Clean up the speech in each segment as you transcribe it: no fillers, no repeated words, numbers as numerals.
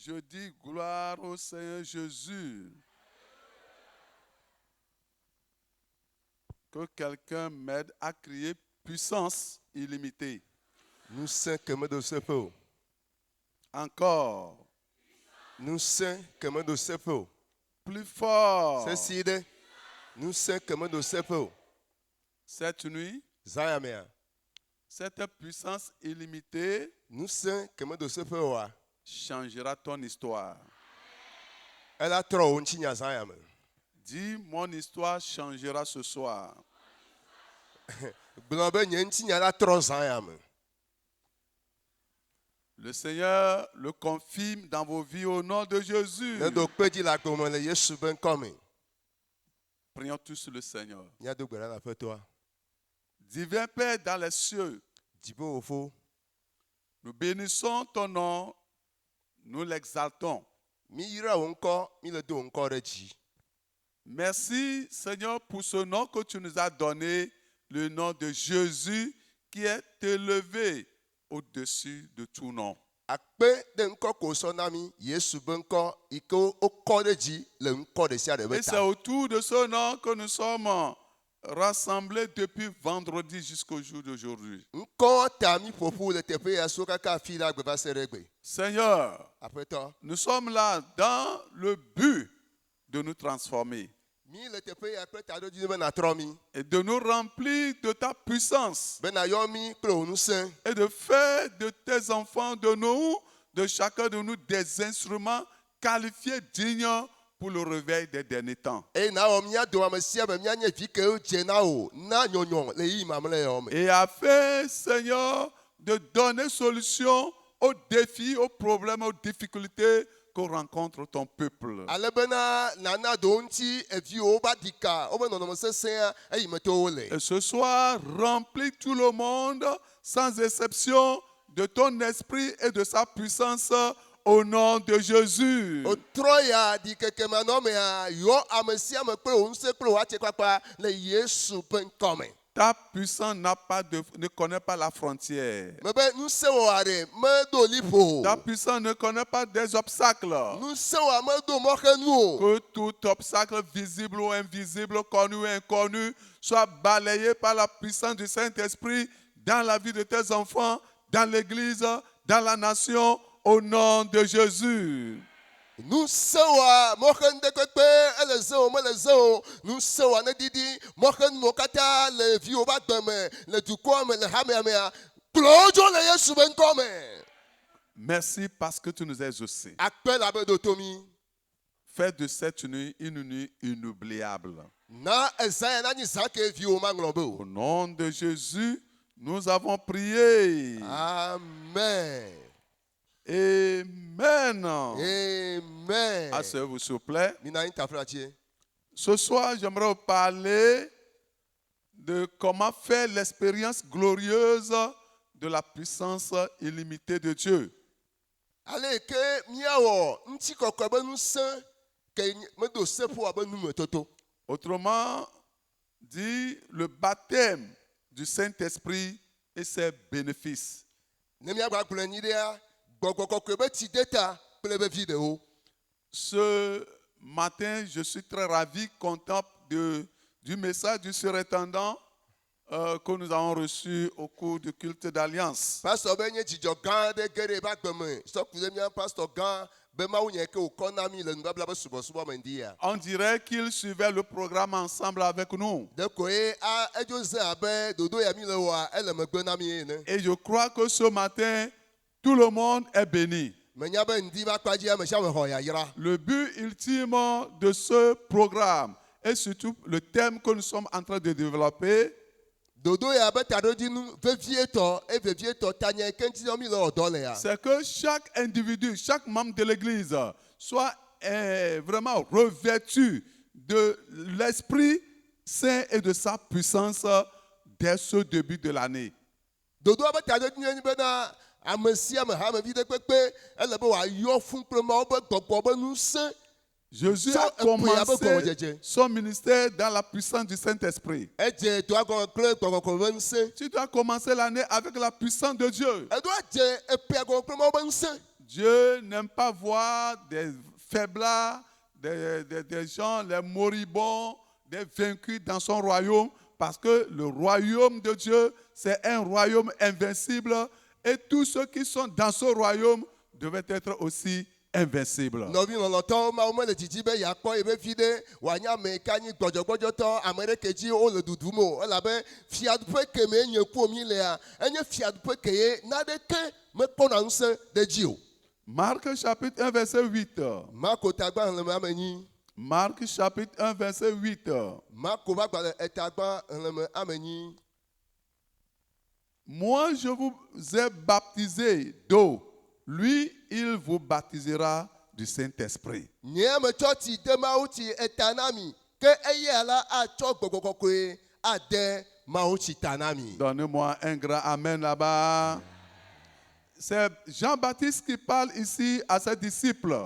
Je dis gloire au Seigneur Jésus. Que quelqu'un m'aide à crier puissance illimitée. Nous sommes comme de ce feu. Encore. Nous sommes comme de ce feu. Plus fort. Ceci, nous sommes comme de ce feu. Cette nuit, Zayamea. cette puissance illimitée Nous sommes comme de ce feu. changera ton histoire. Elle a trop un Zayame. Dis, mon histoire changera ce soir. Le Seigneur le confirme dans vos vies au nom de Jésus. Prions tous le Seigneur. Divin Père dans les cieux, nous bénissons ton nom, nous l'exaltons. Merci Seigneur pour ce nom que tu nous as donné, le nom de Jésus qui est élevé au-dessus de tout nom. Et c'est autour de ce nom que nous sommes rassemblés depuis vendredi jusqu'au jour d'aujourd'hui. Seigneur, nous sommes là dans le but de nous transformer et de nous remplir de ta puissance et de faire de tes enfants, de chacun de nous, des instruments qualifiés dignes pour le réveil des derniers temps. Et afin, Seigneur, de donner solution aux défis, aux problèmes, aux difficultés que rencontre ton peuple. Et ce soir, remplis tout le monde, sans exception, de ton esprit et de sa puissance au nom de Jésus. Ta puissance ne connaît pas la frontière. Ta puissance ne connaît pas des obstacles. Que tout obstacle visible ou invisible, connu ou inconnu, soit balayé par la puissance du Saint-Esprit dans la vie de tes enfants, dans l'Église, dans la nation, au nom de Jésus. Nous sommes merci parce que tu nous as exaucés. Fais de cette nuit une nuit inoubliable. Au nom de Jésus, nous avons prié. Amen. Amen. Amen. Asseyez-vous, s'il vous plaît. Ce soir, j'aimerais vous parler de comment faire l'expérience glorieuse de la puissance illimitée de Dieu. Autrement dit, le baptême du Saint-Esprit et ses bénéfices. Ce matin, je suis très ravi, content du message du surintendant que nous avons reçu au cours du culte d'Alliance. On dirait qu'il suivait le programme ensemble avec nous. Et je crois que ce matin, tout le monde est béni. Le but ultime de ce programme et surtout le thème que nous sommes en train de développer, c'est que chaque individu, chaque membre de l'Église soit vraiment revêtu de l'Esprit Saint et de sa puissance dès ce début de l'année. Jésus a commencé son ministère dans la puissance du Saint-Esprit. Tu dois commencer l'année avec la puissance de Dieu. Dieu n'aime pas voir des faiblards, des gens, les moribonds, des vaincus dans son royaume, parce que le royaume de Dieu, c'est un royaume invincible, et tous ceux qui sont dans ce royaume devaient être aussi invincibles. Marc chapitre 1, verset 8. Marc chapitre 1, verset 8. Moi, je vous ai baptisé d'eau. Lui, il vous baptisera du Saint-Esprit. Donnez-moi un grand amen là-bas. C'est Jean-Baptiste qui parle ici à ses disciples.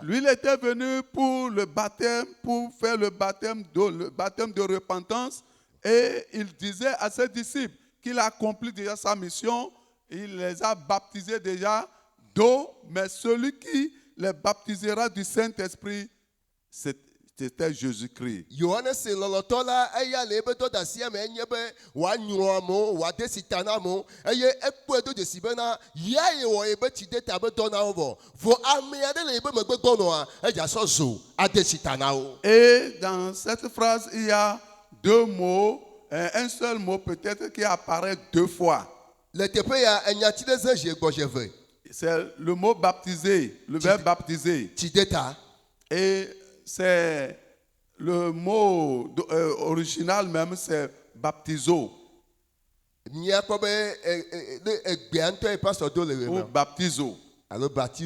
Lui, il était venu pour le baptême, pour faire le baptême d'eau, le baptême de repentance. Et il disait à ses disciples qu'il a accompli déjà sa mission. Il les a baptisés déjà d'eau, mais celui qui les baptisera du Saint-Esprit, c'était Jésus-Christ. Et dans cette phrase, il y a deux mots, un seul mot peut-être qui apparaît deux fois. C'est le mot baptisé, le verbe baptiser. Et c'est le mot original même, c'est baptizo. Ou baptizo.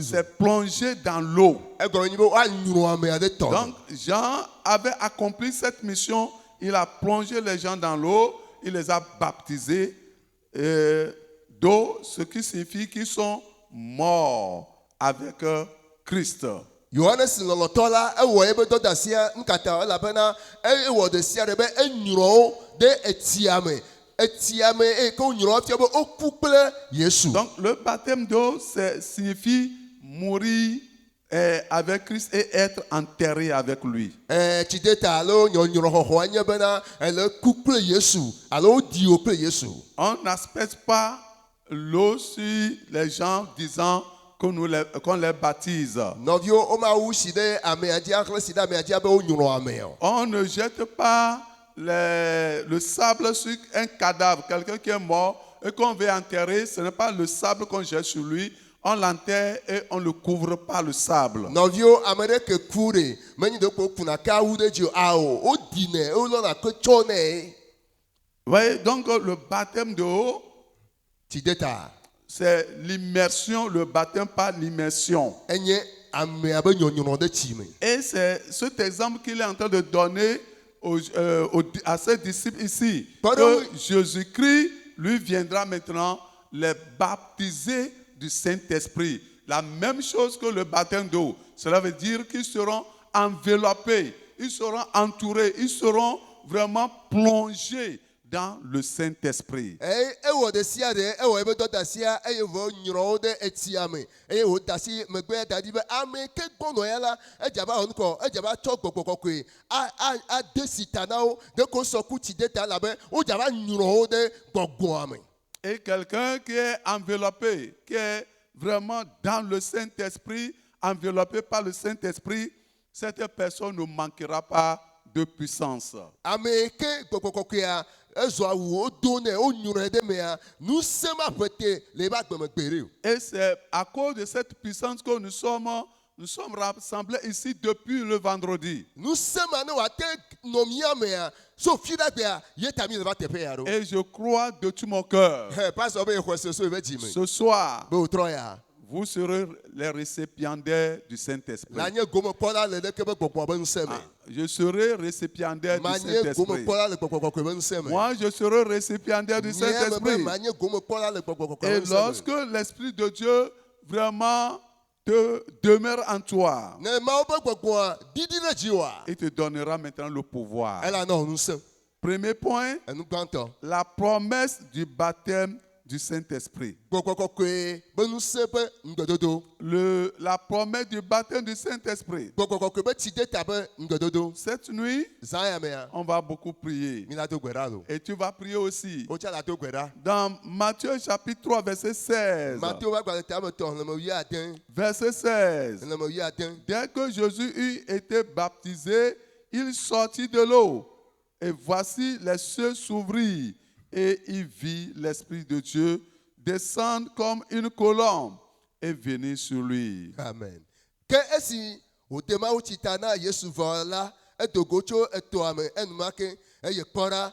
C'est plonger dans l'eau. Donc Jean avait accompli cette mission. Il a plongé les gens dans l'eau. Il les a baptisés d'eau, ce qui signifie qu'ils sont morts avec Christ. Donc le baptême d'eau signifie mourir avec Christ et être enterré avec lui. On n'aspecte pas l'eau sur les gens disant qu'on les baptise. On ne jette pas le sable sur un cadavre, quelqu'un qui est mort et qu'on veut enterrer. Ce n'est pas le sable qu'on jette sur lui. On l'enterre et on ne le couvre pas le sable. Oui, donc le baptême d'eau, c'est l'immersion, le baptême par l'immersion. Et c'est cet exemple qu'il est en train de donner à ses disciples ici. Que Jésus-Christ, lui, viendra maintenant les baptiser du Saint-Esprit. La même chose que le baptême d'eau. Cela veut dire qu'ils seront enveloppés, ils seront entourés, ils seront vraiment plongés dans le Saint-Esprit. Et quelqu'un qui est enveloppé, qui est vraiment dans le Saint-Esprit, enveloppé par le Saint-Esprit, cette personne ne manquera pas de puissance. Et c'est à cause de cette puissance que nous sommes rassemblés ici depuis le vendredi. Et je crois de tout mon cœur, ce soir, vous serez les récipiendaires du Saint-Esprit. Je serai récipiendaire du Saint-Esprit. Moi, je serai récipiendaire du Saint-Esprit. Et lorsque l'Esprit de Dieu vraiment te demeure en toi, il te donnera maintenant le pouvoir. Premier point, la promesse du baptême du Saint-Esprit. gbɔgbɔkɔkɔe be ŋusẽ ƒe ŋgɔdodo. La promesse du baptême du Saint-Esprit. gbɔgbɔkɔkɔe be tsideta ƒe ŋgɔdodo. Cette nuit, zã ya mea. on va beaucoup prier. mi la do gbe ɖa lo. Et tu vas prier aussi. wotsa la do gbe ɖa. Dans Matthieu chapitre 3, verset 16. Matthieu ƒe agbalẽ ta me tɔ xlẽme 11. Verset 16. xlẽme 11. Dès que Jésus eut été baptisé, il sortit de l'eau. Et voici les cieux s'ouvrirent. Et il vit l'Esprit de Dieu descendre comme une colombe et venir sur lui. Amen. Ke esi wòde Mawu tsi ta na Yesu vɔ la, edo go tso etɔa me enumake eye kpɔ ɖa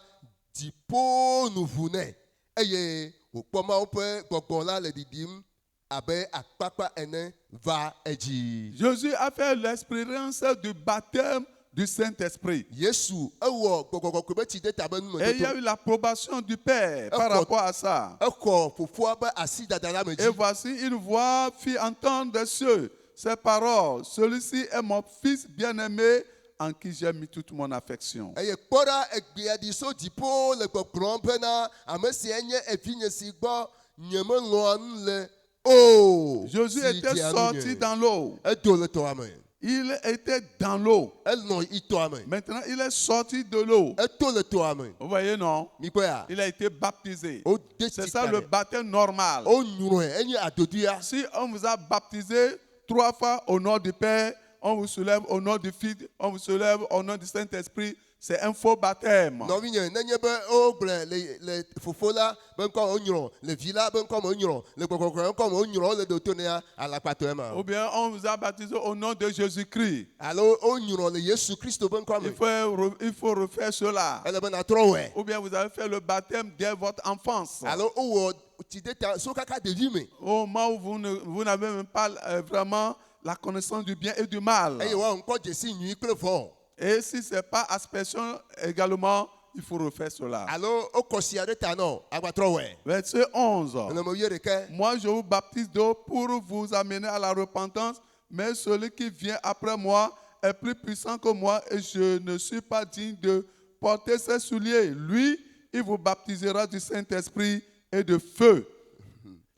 dziƒo nu ʋu nɛ eye wòkpɔ Mawu ƒe gbɔgbɔ la le ɖiɖim abe akpakpa ene va edzi. Jésus a fait l'expérience du baptême du Saint-Esprit. Yesu ewɔ gbɔgbɔkɔkɔe be tsideta be Et il y a eu l'approbation du Père par rapport à ça. exɔ fofoa be asi dada la me Et dzi. voici une voix fit entendre des cieux ces paroles. Celui-ci est mon fils bien-aimé en qui j'ai mis toute mon affection. Eye kpɔ ɖa egbea ɖi so dziƒo le gbɔgblɔm bena ame sia nye evinye si gbɔ nyemelɔa nu le o. Jésus était sorti dans l'eau. Edo le tɔa me. Il était dans l'eau. Enɔ itɔa me. Maintenant, il est sorti de l'eau. Eto le tɔa me. Vous voyez, non? Mi kpɔ ya. Il a été baptisé. O de C'est tsi ça ta le ɖe. baptême normal. O nyrɔe enye adodoea. Si on vous a baptisé 3 fois au nom du Père, on vous soulève au nom du Fils, on vous soulève au nom du Saint-Esprit, c'est un faux baptême. Nɔvinye nenye be o gblẽ le fofo la be ŋkɔ me onyrɔ, le vi la be ŋkɔ me onyrɔ, le gbɔgbɔkɔe ŋkɔ me onyrɔ le do to nea alakpatɔe ma. Ou bien on vous a baptisé au nom de Jésus-Christ. Alo onyrɔ le Yesu Kristo be ŋkɔ me. Il faut refaire cela. Ele be natrɔ wɔe. Ou bien vous avez fait le baptême dès votre enfance. Alo owɔ tsideta so kaka ɖevi me. Au moment où vous n'avez même pas vraiment la connaissance du bien et du mal. Eye wa ŋkɔ dzesi nyui kple vɔ. Et si ce n'est pas aspersion également, il faut refaire cela. Alo okɔsia ɖe ta nɔ agbatrɔ wɔe. Verset 11. Xlẽme 11. Moi, je vous baptise d'eau pour vous amener à la repentance, mais celui qui vient après moi est plus puissant que moi et je ne suis pas digne de porter ses souliers. Lui, il vous baptisera du Saint-Esprit et de feu.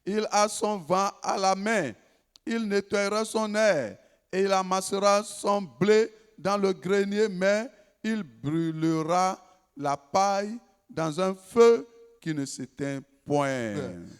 Il a son vent à la main. Il nettoiera son air et il amassera son blé dans le grenier, mais il brûlera la paille dans un feu qui ne s'éteint point.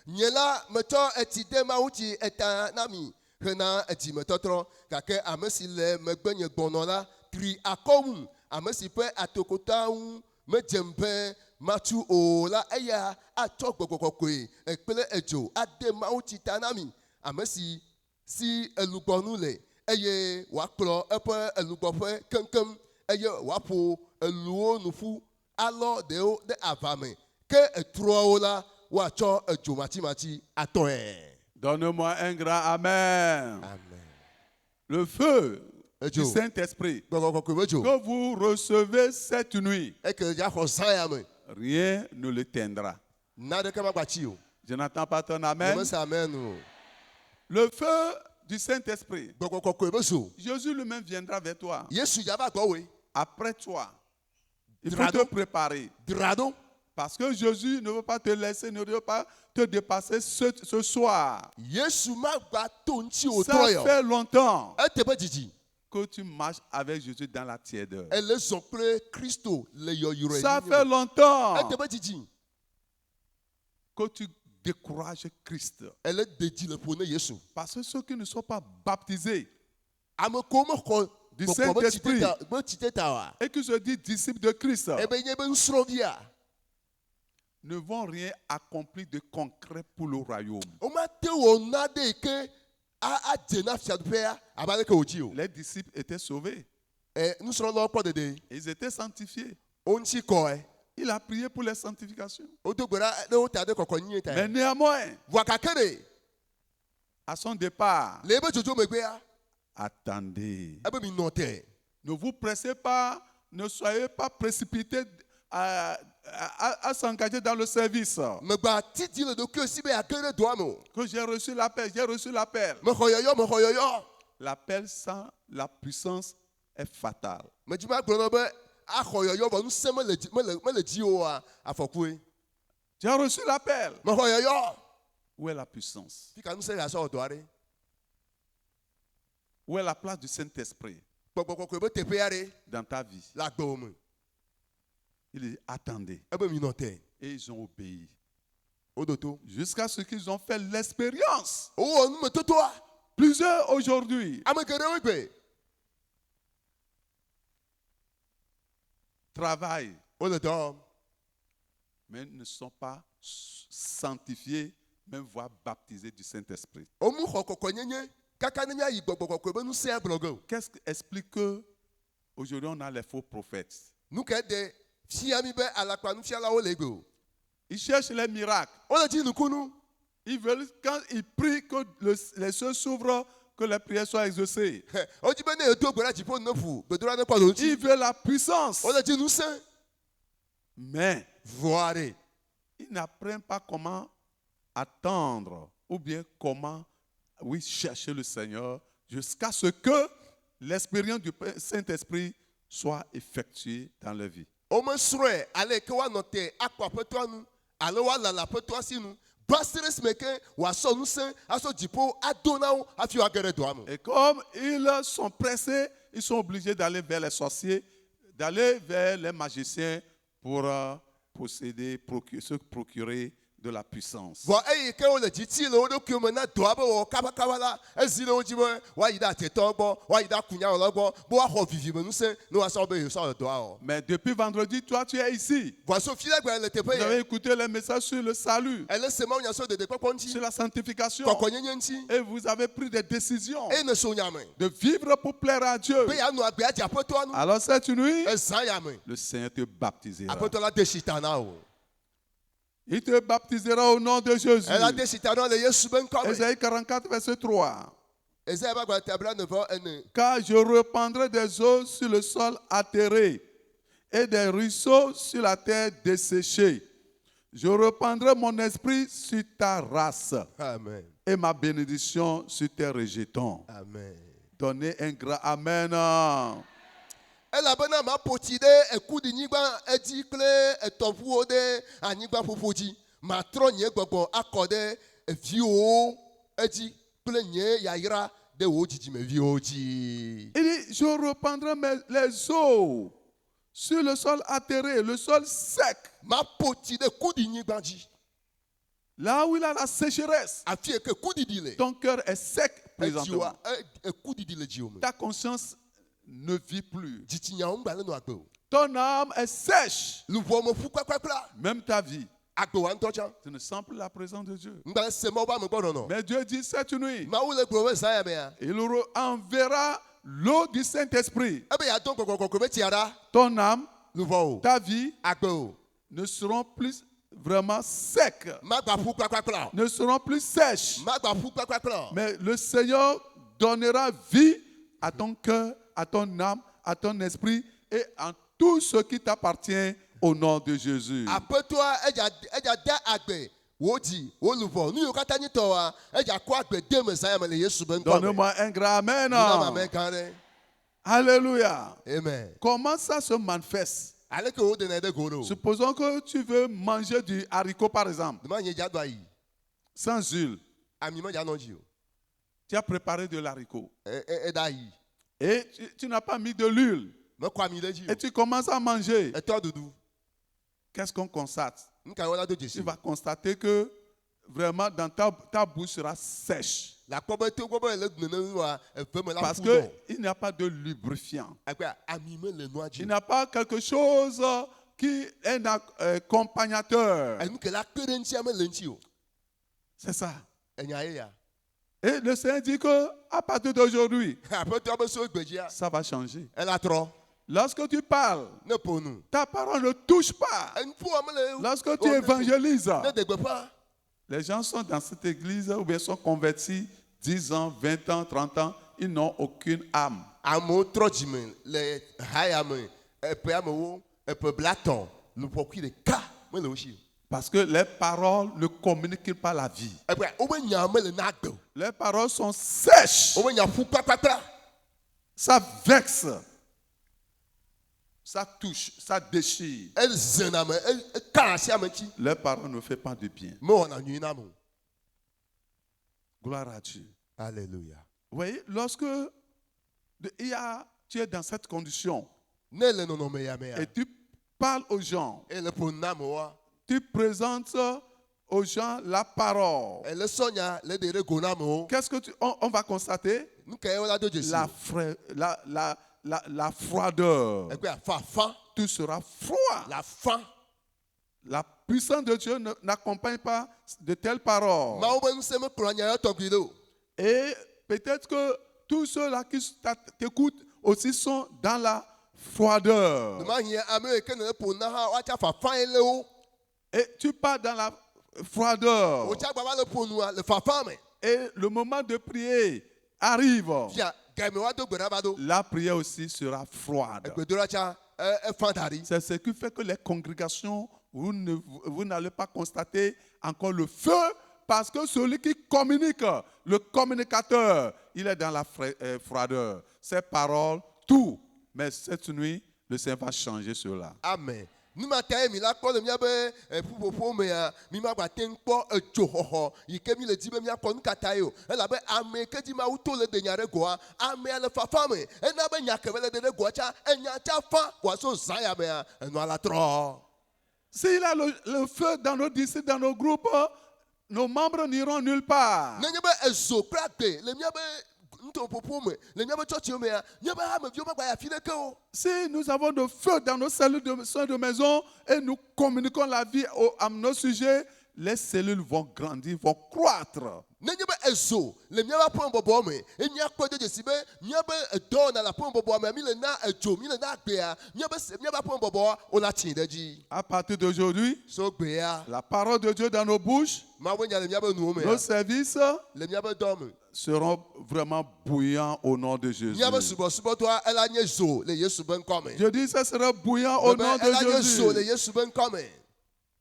Nye la metsɔ etsi de Mawu tsi eta na mi hena edzimetɔtrɔ gake ame si le megbe nye gbɔnɔ la tri akɔwu ame si ƒe atokota ŋu medzem be matsu o la eya atsɔ gbɔgbɔkɔkɔe kple edzo ade Mawu tsi ta na mi ame si elugbɔnu le eye wòakplɔ eƒe elugbɔƒe keŋkeŋ eye wòaƒo eluwo nu ƒu alɔ ɖewo ɖe ava me ke etrɔwo la woatsɔ edzo matsimatsi atɔe. Donne-moi un grand Amen. Amen. Le feu du Edzo. Saint-Esprit Gbɔgbɔkɔkɔe be dzo. que vous recevez cette nuit, Eke dzaxɔ zã ya me. rien ne l'éteindra. Naɖeke magbatsi o. Je n'entends pas ton Amen. Nyemese amen o. Le feu du Saint-Esprit. Gbɔgbɔkɔkɔe be zo. Jésus lui-même viendra vers toi. Yesu dza va gbɔwòe. Après toi, il faut Drado. te préparer. Dra ɖo. Parce que Jésus ne veut pas te laisser, ne veut pas te dépasser ce soir. Yesu magba to ŋuti o Ça trɔ yɔ. fait longtemps Ete be dzidzi. que tu marches avec Jésus dans la tièdeur. Ele zɔ kple Kristo le yɔyrɔe. Ça fait longtemps Ete be dzidzi. que tu décourages Christ. Ele de dzi le ƒo ne Yesu. Parce que ceux qui ne sont pas baptisés Ame ko mexɔ Du gbɔgbɔ be Saint-Esprit. tsiteta oa. et qui se disent disciples de Christ Ebe nye be nusrɔ̃via. ne vont rien accomplir de concret pour le royaume. Womate wɔ naɖe yi ke adze na fiaɖuƒea abe aleke wòdzi o. Les disciples étaient sauvés. Nusrɔ̃lawo kpɔ dede. Ils étaient sanctifiés. Wo ŋuti kɔe. Il a prié pour les sanctifications. Wodo gbe ɖa ɖe wo ta ɖe kɔkɔ nyuie ta. Mais néanmoins, Vɔa kake ɖe à son départ, le ebe dzodzo megbea attendez. ebe mi nɔ te. Ne vous pressez pas, ne soyez pas précipités à s'engager dans le service. Megba titi le ɖokui si be age ɖe doa me o. Que j'ai reçu l'appel, j'ai reçu l'appel. Mexɔ yɔyɔ mexɔ yɔyɔ. L'appel sans la puissance est fatal. Medzi ma gblɔ na be axɔ yɔyɔ vɔ ŋusẽ mele dzi oa afɔkue. Tu as reçu l'appel. me xɔ yɔyɔ Où est la puissance? fi ka nu se le asɔ dɔ aɖe Où est la place du Saint-Esprit gbɔgbɔ kɔkɔe be teƒea ɖe dans ta vie? le agbewo me Il dit attendez. ebe mi nɔ te Et ils ont obéi. wo do to Jusqu'à ce qu'ils ont fait l'expérience. wowɔ numetotoa Plusieurs aujourd'hui ame geɖewo gbe travaillent, wole dɔ wɔm mais ne sont pas sanctifiés, même voire baptisés du Saint-Esprit. womu xɔ kɔkɔnyenye kaka ne miayi gbɔgbɔ kɔkɔe be nusẽ agblɔ ge o Qu'est-ce qui explique que aujourd'hui on a les faux prophètes? nu ke de fia mi be alakpanufialawo le gbe o Ils cherchent les miracles. wole dzi nukunu Ils veulent, quand ils prient, que les cieux s'ouvrent, que les prières soient exaucées. wodzi be ne edo gbe ɖe dziƒo ne ƒu gbedoɖa ne kpɔ ɖo ŋuti Ils veulent la puissance. wole dzi nusẽ Mais vɔa ɖe ils n'apprennent pas comment attendre ou bien comment, oui, chercher le Seigneur jusqu'à ce que l'expérience du Saint-Esprit soit effectuée dans leur vie. womesrɔ̃e ale ke woanɔ te akpɔ aƒetɔa nu alo woalala aƒetɔa si nu va se ɖe esime ke wòasɔ nusẽ asɔ dziƒo ado na wo hafi woage ɖe dɔa me Et comme ils sont pressés, ils sont obligés d'aller vers les sorciers, d'aller vers les magiciens pour posséder, se procurer de la puissance. vɔ eyi ke wole dzitsi le wo ɖokuiwo me na dɔa be wɔ kabakaba la ezi le wo dzi be woayi ɖe atetɔ gbɔ woayi ɖe akunyawɔla gbɔ be woaxɔ vivime nusẽ ne woasɔ be yewoasɔ le dɔa wɔ Mais depuis vendredi, toi tu es ici. vɔ so fi ɖe gbe le teƒe Vous avez ye écouté les messages sur le salut, ele se mawu nya so dedekpɔkpɔ ŋuti sur la sanctification. kɔkɔnyenye ŋuti Et vous avez pris des décisions eye ne so nya me de vivre pour plaire à Dieu. be yeanɔ agbe adzi aƒetɔa nu Alors cette nuit, ezã ya me le Seigneur te baptisera. aƒetɔ la de si ta na wo Il te baptisera au nom de Jésus. ela de si ta na le Yesu be ŋkɔ me Ésaïe 44, verset 3. Esaïe be agbalẽ tabla 9:1 Car je répandrai des eaux sur le sol atterré et des ruisseaux sur la terre desséchée. Je répandrai mon esprit sur ta race amen et ma bénédiction sur tes rejetons. amen Donnez un grand Amen. elabena maƒo tsi ɖe ekuɖinyigba edzi kple etɔƒuwo ɖe anyigba ƒoƒo dzi matrɔ nye gbɔgbɔ akɔ ɖe viwo edzi kple nye yayra ɖe wò dzidzimeviwo dzi Il dit, je répandrai les eaux sur le sol atterré, le sol sec, maƒo tsi ɖe kuɖinyigba dzi là où il a la sécheresse. afi yi ke kuɖiɖi le Ton cœur est sec présentement. edziwoa ekuɖiɖi le dziwo me Ta conscience ne vit plus. dzitsinyawo ŋgba le nɔ agbe o Ton âme est sèche. luʋɔ me ƒu kpakpakpla Même ta vie. agbewa ŋutɔ tsã Tu ne sens plus la présence de Dieu. ŋgba le se mawo be ame gbɔ nɔnɔ Mais Dieu dit cette nuit, mawu le gblɔ be zã ya mea il enverra l'eau du Saint-Esprit. ebe yeadɔ gbɔgbɔ kɔkɔe be tsia ɖa Ton âme, luʋɔ o ta vie agbe o ne seront plus vraiment secs, magba ƒu kpakpakpla o ne seront plus sèches. magba ƒu kpakpakpla o Mais le Seigneur donnera vie à ton cœur, à ton âme, à ton esprit et en tout ce qui t'appartient au nom de Jésus. aƒetɔa edza de agbe wò dzi wò luʋɔ nu yiwo katã nyi tɔwoa edza kɔ agbe de me zã ya me le Yesu be ŋkɔ me Donne-moi un grand Amen. nunama gã ɖe Alléluia. amen Comment ça se manifeste? ale ke woɖenɛ ɖe go ɖo Supposons que tu veux manger du haricot par exemple, dema nye dza do ayi sans huile. ami me dza nɔ dzi o Tu as préparé de l'haricot eɖa ayi et tu n'as pas mis de l'huile mekɔ ami ɖe dzi et tu commences à manger. o etɔ ɖuɖu Qu'est-ce qu'on constate? nu ka wɔla do Tu dzesi vas constater que vraiment dans ta bouche sera sèche le akpɔ be to gbɔ be le nene wa eve me la parce ƒu dɔ qu'il n'y a pas de lubrifiant. akpɛ ami me le nua Il dzi n'y a pas quelque chose qui est un accompagnateur. enu ke la kpe ɖe ŋutia me le ŋuti o C'est ça. enya ye ya Et le Seigneur dit que à partir d'aujourd'hui, aƒetɔ be so gbe dzia ça va changer. ela trɔ Lorsque tu parles, ne ƒo nu ta parole ne touche pas. enuƒoa me le Lorsque tu évangélises, ne de gbeƒã les gens sont dans cette église ou bien sont convertis 10 ans, 20 ans, 30 ans, ils n'ont aucune âme. amewo trɔ dzime le haya me eƒe amewo eƒe blatɔ luƒɔkui ɖeka me le wo si Parce que les paroles ne communiquent pas la vie. ekpɛ wobe nya me le na gbe o Les paroles sont sèches. wobe nya ƒu kpakpakpla Ça vexe. ça touche, ça déchire. Les parents ne font pas de bien. Gloire à Dieu. Alléluia. Vous voyez, lorsque tu es dans cette condition et tu parles aux gens, tu présentes aux gens la parole, qu'est-ce que on va constater? La froideur. Tout sera froid. La puissance de Dieu n'accompagne pas de telles paroles. Et peut-être que tous ceux-là qui t'écoutent aussi sont dans la froideur. Et tu pars dans la froideur. Et le moment de prier arrive. La prière aussi sera froide. C'est ce qui fait que les congrégations, vous n'allez pas constater encore le feu, parce que celui qui communique, le communicateur, il est dans la froideur. Ses paroles, tout. Mais cette nuit, le Seigneur va changer cela. Amen. Nous s'il a le feu dans nos disciples, dans nos groupes, nos membres n'iront nulle part. Si nous avons de feu dans nos cellules de maison et nous communiquons la vie à nos sujets, les cellules vont grandir, vont croître. À partir d'aujourd'hui, la parole de Dieu dans nos bouches, nos services seront vraiment bouillants au nom de Jésus. Je dis ça sera bouillant au nom de Jésus.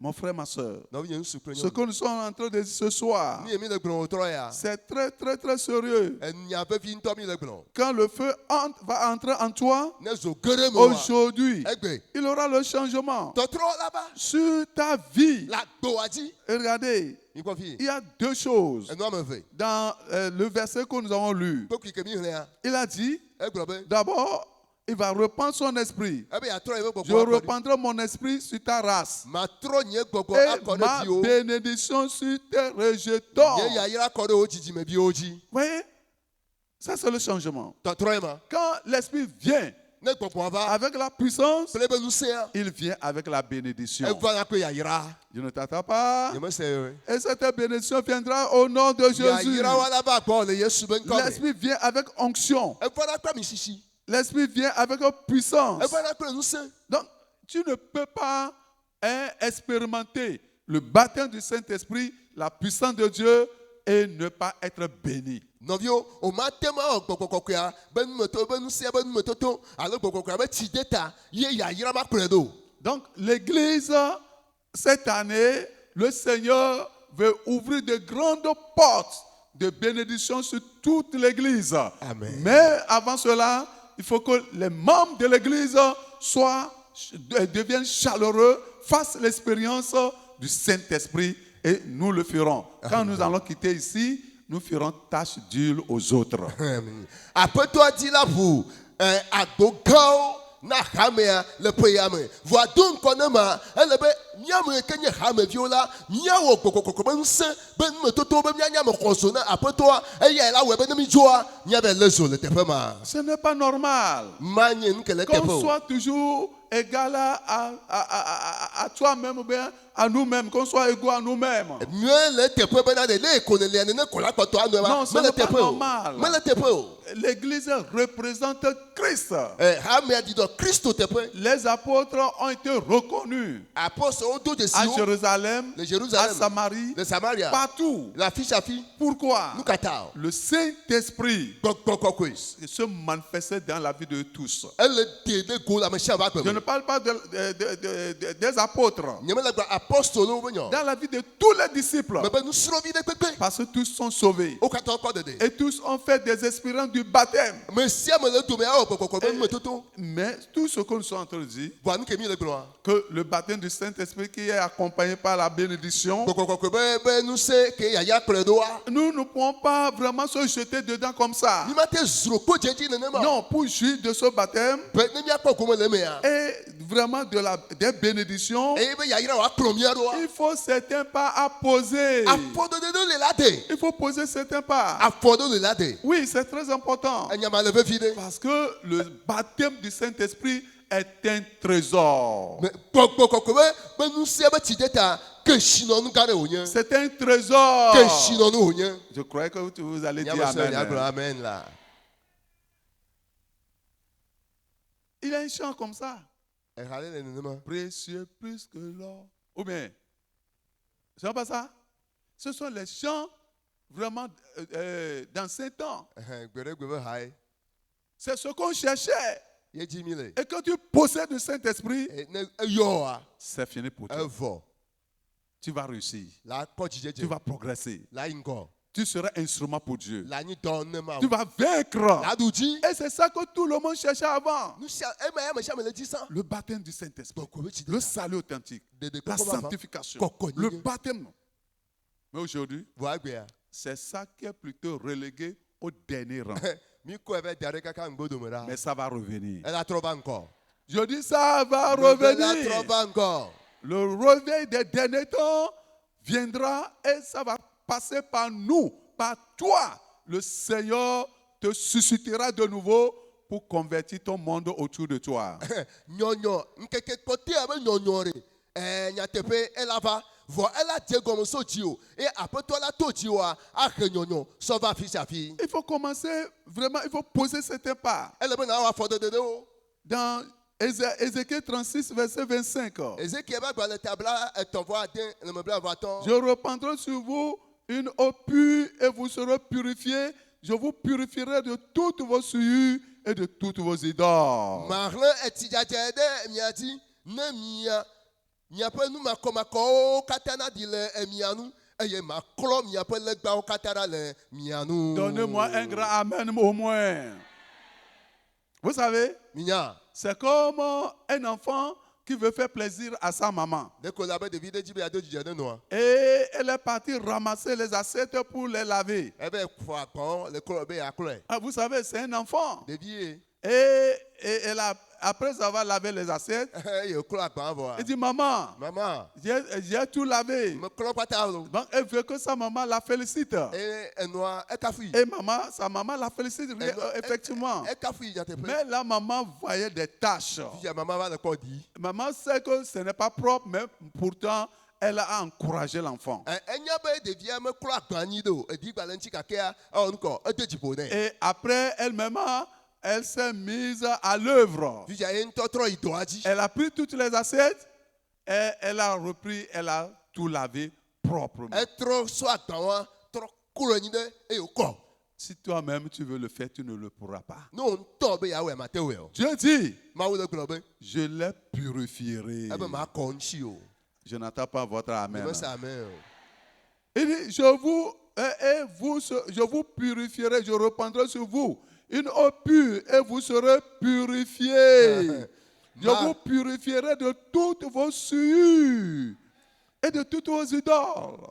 Mon frère, ma soeur, ce que nous sommes en train de dire ce soir, c'est très, très, très sérieux. Quand le feu va entrer en toi, aujourd'hui, il aura le changement sur ta vie. Et regardez, il y a deux choses dans le verset que nous avons lu. Il a dit, d'abord, il va reprendre son esprit. Je reprendrai mon esprit sur ta race. Et ma bénédiction sur tes rejetons. Vous voyez? Ça, c'est le changement. Quand l'esprit vient avec la puissance, il vient avec la bénédiction. Je ne t'attends pas. Et cette bénédiction viendra au nom de Jésus. L'esprit vient avec onction. L'esprit vient avec puissance. Donc, tu ne peux pas expérimenter le baptême du Saint-Esprit, la puissance de Dieu, et ne pas être béni. Donc, l'Église, cette année, le Seigneur veut ouvrir de grandes portes de bénédiction sur toute l'Église. Amen. Mais avant cela, il faut que les membres de l'Église deviennent chaleureux, fassent l'expérience du Saint-Esprit, et nous le ferons. Quand nous allons quitter ici, nous ferons tâche d'huile aux autres. Après toi, dis-la-vous, à Gogao, na hamea le payame voa donc konema elebe nyame kenye hame viola nyawo kokoko bense ben metoto be nyame konsona après toi eya la webe nemi joa nyabe lezo le tefema. Ce n'est pas normal qu'on soit toujours égal à toi-même ou bien à nous-mêmes, qu'on soit égaux à nous-mêmes. Non, ce n'est pas normal. L'Église représente Christ. Les apôtres ont été reconnus à Jérusalem, Le à Jérusalem, Samarie, le Samaria, partout. la fiche à fille, Pourquoi? nous catao. Le Saint-Esprit Quoi. se manifestait dans la vie de tous. Elle le dédé go la machine va Je ne parle pas des apôtres. Dans la vie de tous les disciples. Parce que tous sont sauvés. Et tous ont fait des expériences du baptême. Mais tout ce que nous sommes en train de dire, que le baptême du Saint-Esprit qui est accompagné par la bénédiction, nous ne pouvons pas vraiment se jeter dedans comme ça. Non, pour jouir de ce baptême et vraiment des bénédictions, il faut certains pas à poser. Il faut poser certains pas. Oui, c'est très important. Parce que le baptême du Saint-Esprit est un trésor. C'est un trésor. Je croyais que vous allez dire amen. Il y a un chant comme ça. Précieux plus que l'or. Ou bien, c'est pas ça? Ce sont les chants vraiment d'ancien temps. C'est ce qu'on cherchait. Et quand tu possèdes le Saint-Esprit, c'est fini pour toi. Tu vas réussir. Tu vas progresser. Tu seras instrument pour Dieu. Tu vas vaincre. Et c'est ça que tout le monde cherchait avant. Le baptême du Saint-Esprit. Le salut authentique. La sanctification. Le baptême. Mais aujourd'hui, c'est ça qui est plutôt relégué au dernier rang. Mais ça va revenir. Je dis ça va revenir. Le réveil des derniers temps viendra et ça va passer par nous, par toi. Le Seigneur te suscitera de nouveau pour convertir ton monde autour de toi. Il faut commencer vraiment, il faut poser certains pas. Dans Ézéchiel 36, verset 25. Je reprendrai sur vous une eau pure et vous serez purifiés. Je vous purifierai de toutes vos souillures et de toutes vos idoles. Donnez-moi un grand amen au moins. Vous savez, c'est comme un enfant qui veut faire plaisir à sa maman. Et elle est partie ramasser les assiettes pour les laver. Ah, vous savez, c'est un enfant. Et elle a, après avoir lavé les assiettes, il dit, maman, j'ai tout lavé. Donc elle veut que sa maman la félicite. Et sa maman la félicite, effectivement. Mais la maman voyait des taches. Maman sait que ce n'est pas propre, mais pourtant, elle a encouragé l'enfant. Et après, elle-même, elle s'est mise à l'œuvre. Elle a pris toutes les assiettes et elle a repris, elle a tout lavé proprement. Si toi-même tu veux le faire, tu ne le pourras pas. Dieu dit, je les purifierai. Je n'attends pas votre amen. Il dit, je vous purifierai, je reprendrai sur vous une eau pure et vous serez purifiés. Je vous purifierai de toutes vos souillures et de toutes vos idoles.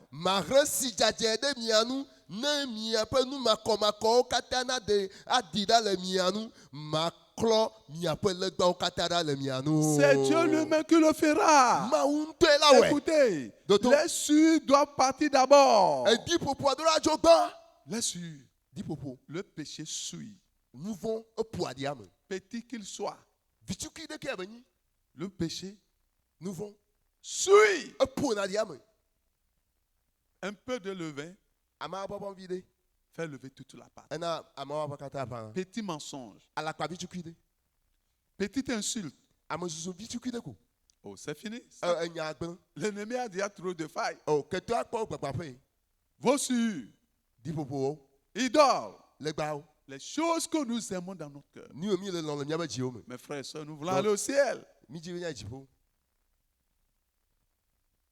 C'est Dieu lui-même qui le fera. Écoutez, les souillures doivent partir d'abord. Les souillures. Le péché souille. Petit qu'il soit. Le péché souille. Un peu de levain fait lever toute la pâte. Petit mensonge. Petite insulte Oh, c'est fini. enya agben L'ennemi a déjà trop de failles. o keto akpɔ gbagbaƒe Vos souillures, diƒoƒowo idoles, legbawo les choses que nous aimons dans notre cœur. nu mi le lɔ̃ le míaƒe dziwo me Mes frères et sœurs, nous voulons aller au ciel. mi dzi nya dziƒo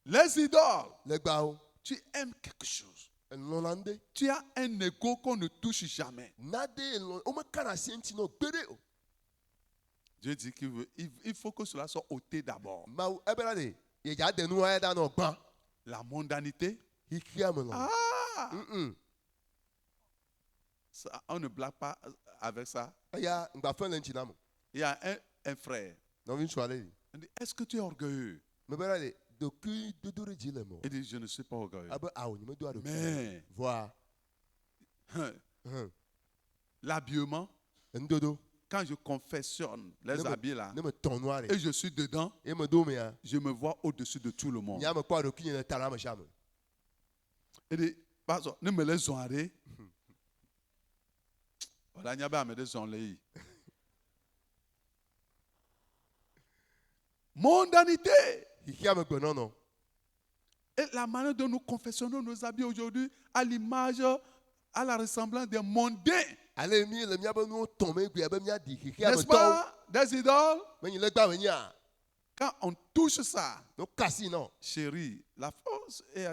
Les idoles, legbawo tu aimes quelque chose. elɔ̃na ŋɖe Tu as un ego qu'on ne touche jamais. nade elɔ̃ womekana asi eŋuti na wo gbeɖe o Dieu dit il faut que cela soit ôté d'abord. mawu ebena de yedza de nu ya da nɔ gbã La mondanité. xixia me lɔ Ah, Mm-mm. on ne blague pas avec ça. eya ŋgbafɛ le ŋuti na me Il y a un frère. nɔvi ŋutsu aɖe li Il dit, est-ce que tu es orgueilleux? mebena de ɖokui dodo ɖe dzi le me Il dit, je ne suis pas orgueilleux. abe awo nyemedo aɖokui Mais voa l'habillement, ŋudodo quand je confectionne les habits là, ne me tɔn nua et ɖe je suis dedans, ye me do mea je me vois au-dessus de tout le monde. nya me kpɔ aɖokui nye le ta la me sia me Il dit, pardon, ne me laisse zoner. Voilà, il y a pas de zoner. Mondanité. xixia me gbenɔnɔ Et la manière dont nous confectionnons nos habits aujourd'hui à l'image, à la ressemblance des mondains. ale mi le míaƒe nuwo tɔn me gbe abe míaɖi xixia me N'est-ce tɔwo pas? Des idoles. menyi legba me nya Quand on touche ça, no kasi nɔ chérie, la force est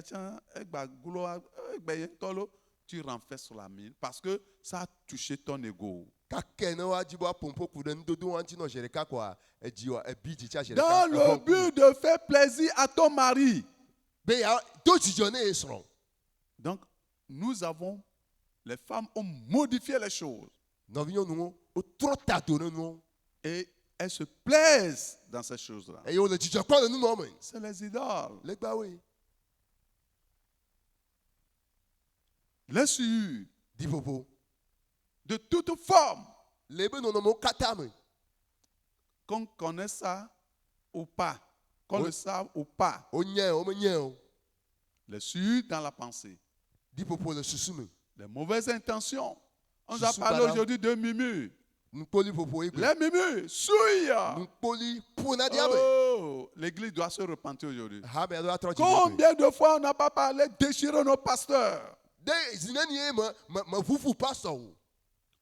tu renverses sur la mine parce que ça a touché ton ego. kake ne woadzi be woapompo ku ɖe nudodo wa ŋuti nɔ zi ɖeka koa edzi wa ebi dzitsia zi Dans le but de faire plaisir à ton mari. be ya do dzidzɔ ne ye srɔ̃ Donc, nous avons, les femmes ont modifié les choses nɔvi nyɔnuwo wotrɔ ta do ne nuwo et elles se plaisent dans ces choses-là. eye wole dzidzɔ kpɔ le numɔ me C'est les idoles. legbawoe Les souillures diƒoƒo de toute forme, le be nɔnɔmewo katã me qu'on connaît ça ou pas, qu'on le sache ou pas, wonyae womenyae o les souillures dans la pensée, diƒoƒo le susu me les mauvaises intentions. On nous a Susu parlé bara. aujourd'hui de murmures. nukpoli ƒoƒo ye gbe Les murmures souillent. nukpoli ƒona dia me Oh, l'église doit se repentir aujourd'hui. hame aɖo atrɔ dzi me Combien de fois on n'a pas parlé déchirer nos pasteurs? de zineni ye me ʋuʋu pastor o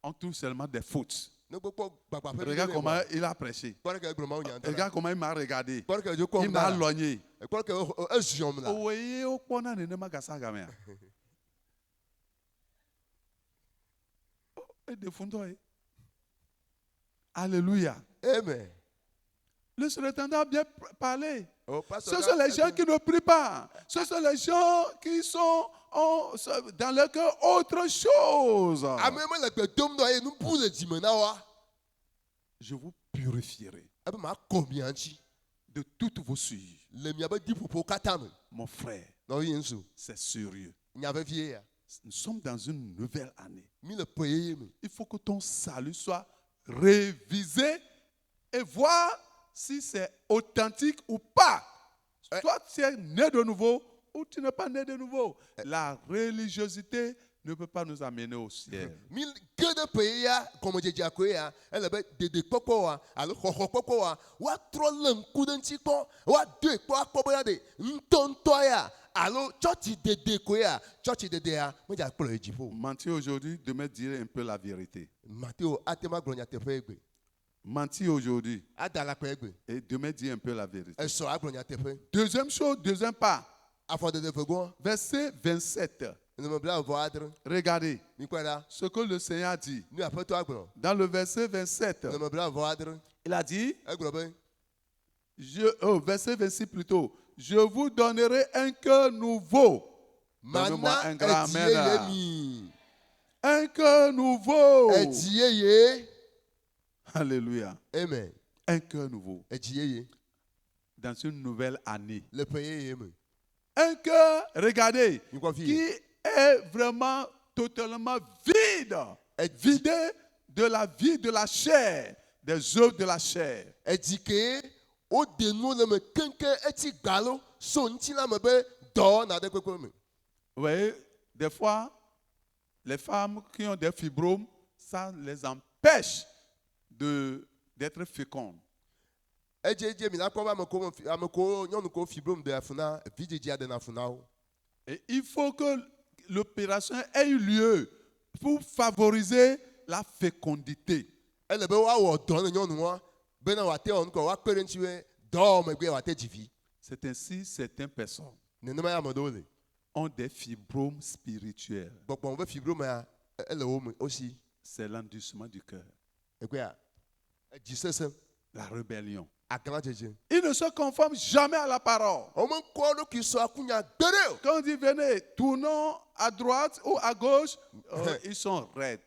On trouve seulement des fautes. ne gbɔ gbagbaƒe Regarde comment il a prêché. kpɔɖe ke egblɔ mawu nya ŋutɔ Regarde comment il m'a regardé. kpɔɖe ke dzo kɔm Il m'a da logné. kpɔɖe ke eziɔm la Oui, au point où on gasa gamea. Et de fond, alléluia. amen Le surintendant a bien parlé. o pastor Ce sont les gens qui ne prient pas. Ce sont les gens qui sont dans leur cœur autre chose. ame me le gbe dom dɔ eye nubu le dzime na wa Je vous purifierai ebe ma kɔ mia ŋuti de toutes vos souillures. le miabe diƒoƒo katã me Mon frère, nɔvi ŋutsu c'est sérieux. nya vevie ya Nous sommes dans une nouvelle année. mi le ƒe yeye me Il faut que ton salut soit révisé et voir si c'est authentique ou pas. Soit tu es né de nouveau ou tu n'es pas né de nouveau. La religiosité ne peut pas nous amener au ciel. mi ge ɖe ƒe ye ya gɔmedzedzea koe ya ele be dedekpɔkpɔ wa alo xɔxɔkpɔkpɔ wa woatrɔ le ŋku ɖe ŋuti kpɔ woadoe kpɔ akpɔ bena de ŋutɔŋutɔ ya alo tsɔtsi dede koe ya tsɔtsi dedea medze akplɔ yi dziƒo Mentir aujourd'hui, demain dire un peu la vérité. mateo ate ma gblɔ nyateƒe ye gbe Mentir aujourd'hui ada la kpe gbe et demain dire un peu la vérité. esɔ agblɔ nyateƒe Deuxième chose, deuxième pas. afɔdede vegɔ Verset 27. nemebla vɔ adre Regardez mi kpɔe ɖa ce que le Seigneur dit. nu aƒetɔ agblɔ Dans le verset 27, nemebla vɔ adre il a dit, egblɔ be verset 26 plutôt, je vous donnerai un cœur nouveau. Donne-moi mana un grand edzi amen. yeye mi Un cœur nouveau. edzi yeye Alléluia. amen Un cœur nouveau. edzi yeye Dans une nouvelle année. le ƒe yeye me Un cœur, regardez, mi kɔ fi qui est vraiment totalement vide. Vidé de la vie de la chair, des œuvres de la chair. edzi ke wode nu le me keŋkeŋ etsi gbalo so ŋuti la me be dɔ na ɖe kpekpe me Vous voyez, des fois, les femmes qui ont des fibromes, ça les empêche d'être fécondes. Et il faut que l'opération ait eu lieu pour favoriser la fécondité. C'est ainsi certaines personnes ont des fibromes spirituels. C'est l'endurcissement du cœur, la rébellion. Ils ne se conforment jamais à la parole. Quand on dit venez, tournons à droite ou à gauche, ils sont raides.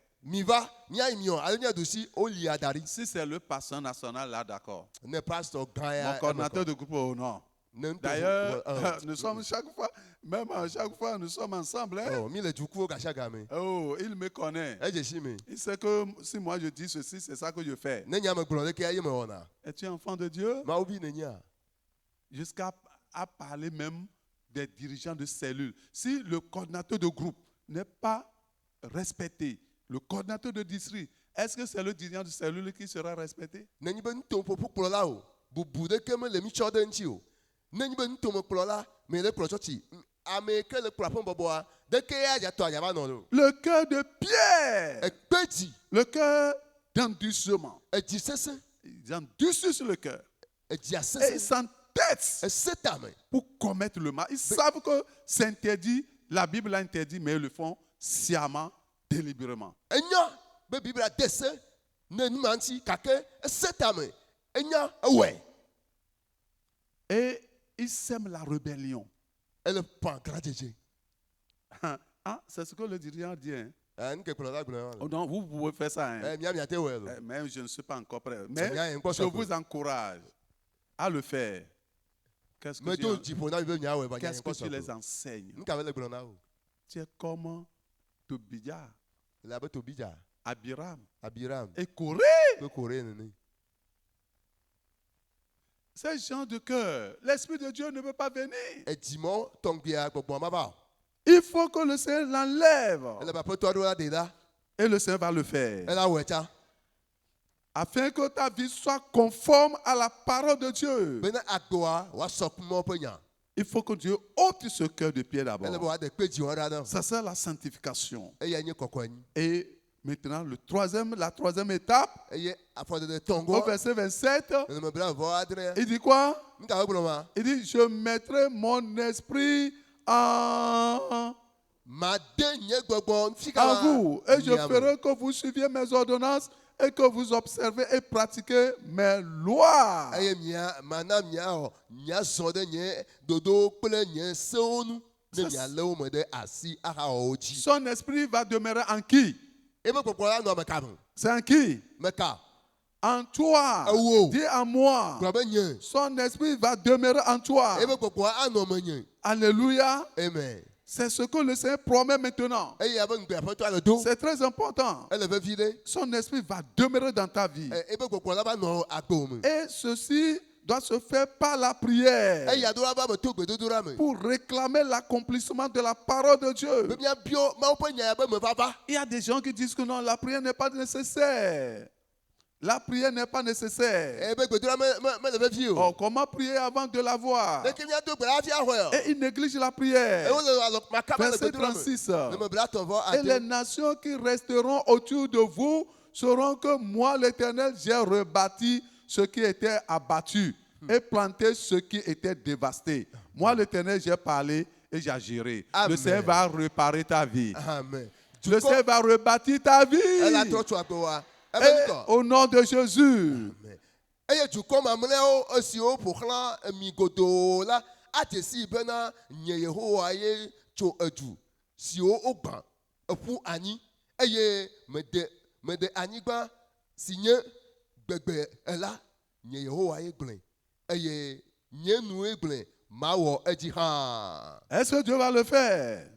Si c'est le pasteur national là, d'accord. Mon coordinateur de groupe, non. D'ailleurs, nous sommes chaque fois nous sommes ensemble. Hein? Oh, il me connaît. Il sait que si moi je dis ceci, c'est ça que je fais. Es-tu enfant de Dieu? Jusqu'à parler même des dirigeants de cellules. Si le coordinateur de groupe n'est pas respecté, le coordinateur de district, est-ce que c'est le dirigeant de cellule qui sera respecté? Le cœur de pierre, le cœur d'endurcissement. Ils endurcissent le cœur. Et ils s'entêtent pour commettre le mal. Ils savent que c'est interdit, la Bible l'a interdit, mais ils le font sciemment, délibérément. Et ils sèment la rébellion. C'est ce que le dirigeant dit. Hein? Oh non, vous pouvez faire ça. Hein? Même je ne suis pas encore prêt. Mais je vous encourage à le faire. Qu'est-ce que tu les enseignes? Tu es comme Tobia, Abiram et Corée. Ces gens de cœur, l'Esprit de Dieu ne peut pas venir. Il faut que le Seigneur l'enlève. Et le Seigneur va le faire. Afin que ta vie soit conforme à la parole de Dieu. Il faut que Dieu ôte ce cœur de pierre d'abord. Ça c'est la sanctification. Et maintenant, la troisième étape, au verset 27, il dit quoi? Il dit, je mettrai mon esprit en vous, et je ferai que vous suiviez mes ordonnances et que vous observez et pratiquez mes lois. Son esprit va demeurer en qui? C'est en qui? En toi. Dis en moi. Son esprit va demeurer en toi. Alléluia. Amen. C'est ce que le Seigneur promet maintenant. C'est très important. Son esprit va demeurer dans ta vie. Et ceci doit se faire par la prière pour réclamer l'accomplissement de la parole de Dieu. Il y a des gens qui disent que non, la prière n'est pas nécessaire. La prière n'est pas nécessaire. Oh, comment prier avant de l'avoir? Et ils négligent la prière. Verset 36. Et les nations qui resteront autour de vous sauront que moi, l'Éternel, j'ai rebâti ce qui était abattu et planté ce qui était dévasté. Moi, l'Éternel, j'ai parlé et j'ai géré. Le Seigneur va réparer ta vie. Amen. Le Seigneur va rebâtir ta vie. Et au nom de Jésus. Est-ce que Dieu va le faire?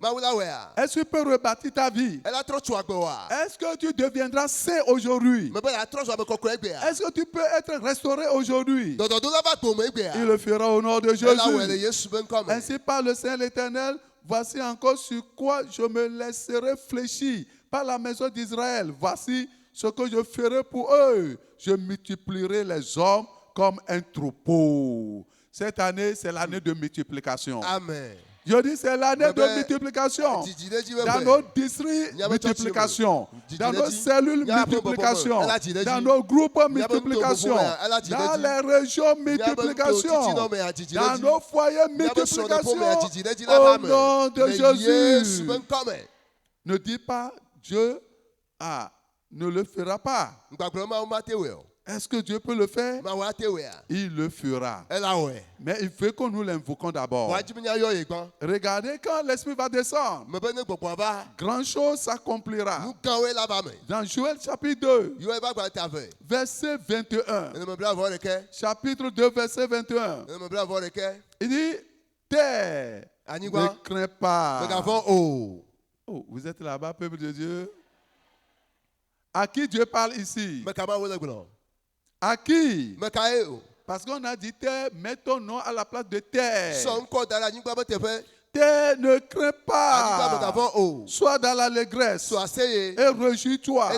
Est-ce qu'il peut rebâtir ta vie? Est-ce que tu deviendras saint aujourd'hui? Est-ce que tu peux être restauré aujourd'hui? Il le fera au nom de Jésus. Ainsi parle le Seigneur l'Éternel. Voici encore sur quoi je me laisserai fléchir par la maison d'Israël. Voici ce que je ferai pour eux. Je multiplierai les hommes comme un troupeau. Cette année, c'est l'année de multiplication. Amen. Je dis, c'est l'année de multiplication. Dans nos districts, multiplication. Dans nos cellules, multiplication. Dans nos groupes, multiplication. Dans les régions, multiplication. Dans nos foyers, multiplication. Au nom de Jésus. Ne dis pas, Dieu ne le fera pas. Est-ce que Dieu peut le faire? Il le fera. Mais il faut que nous l'invoquons d'abord. Regardez quand l'Esprit va descendre. Grand chose s'accomplira. Dans Joël chapitre 2, verset 21. Chapitre 2, verset 21. Il dit, terre, ne crains pas. Oh, vous êtes là-bas, peuple de Dieu. À qui Dieu parle ici? À qui? Parce qu'on a dit terre, mets ton nom à la place de terre. Terre, ne crains pas. Sois dans l'allégresse et réjouis-toi,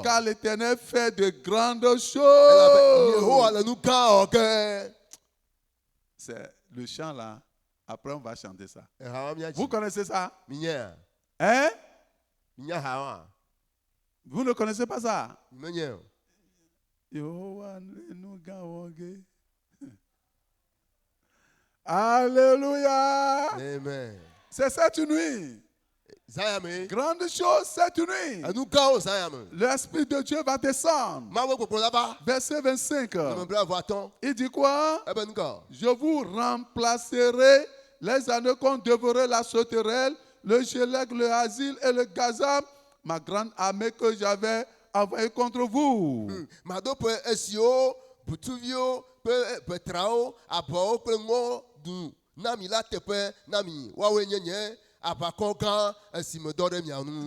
car l'Éternel fait de grandes choses. C'est le chant là. Après, on va chanter ça. Vous connaissez ça? Hein? Vous ne connaissez pas ça? Alléluia. Amen. C'est cette nuit. Grande chose cette nuit. L'Esprit de Dieu va descendre. Verset 25. Il dit quoi? Je vous remplacerai les anneaux qu'on dévorait la sauterelle, le gélègue, le asile et le gazam, ma grande armée que j'avais envoyée contre vous.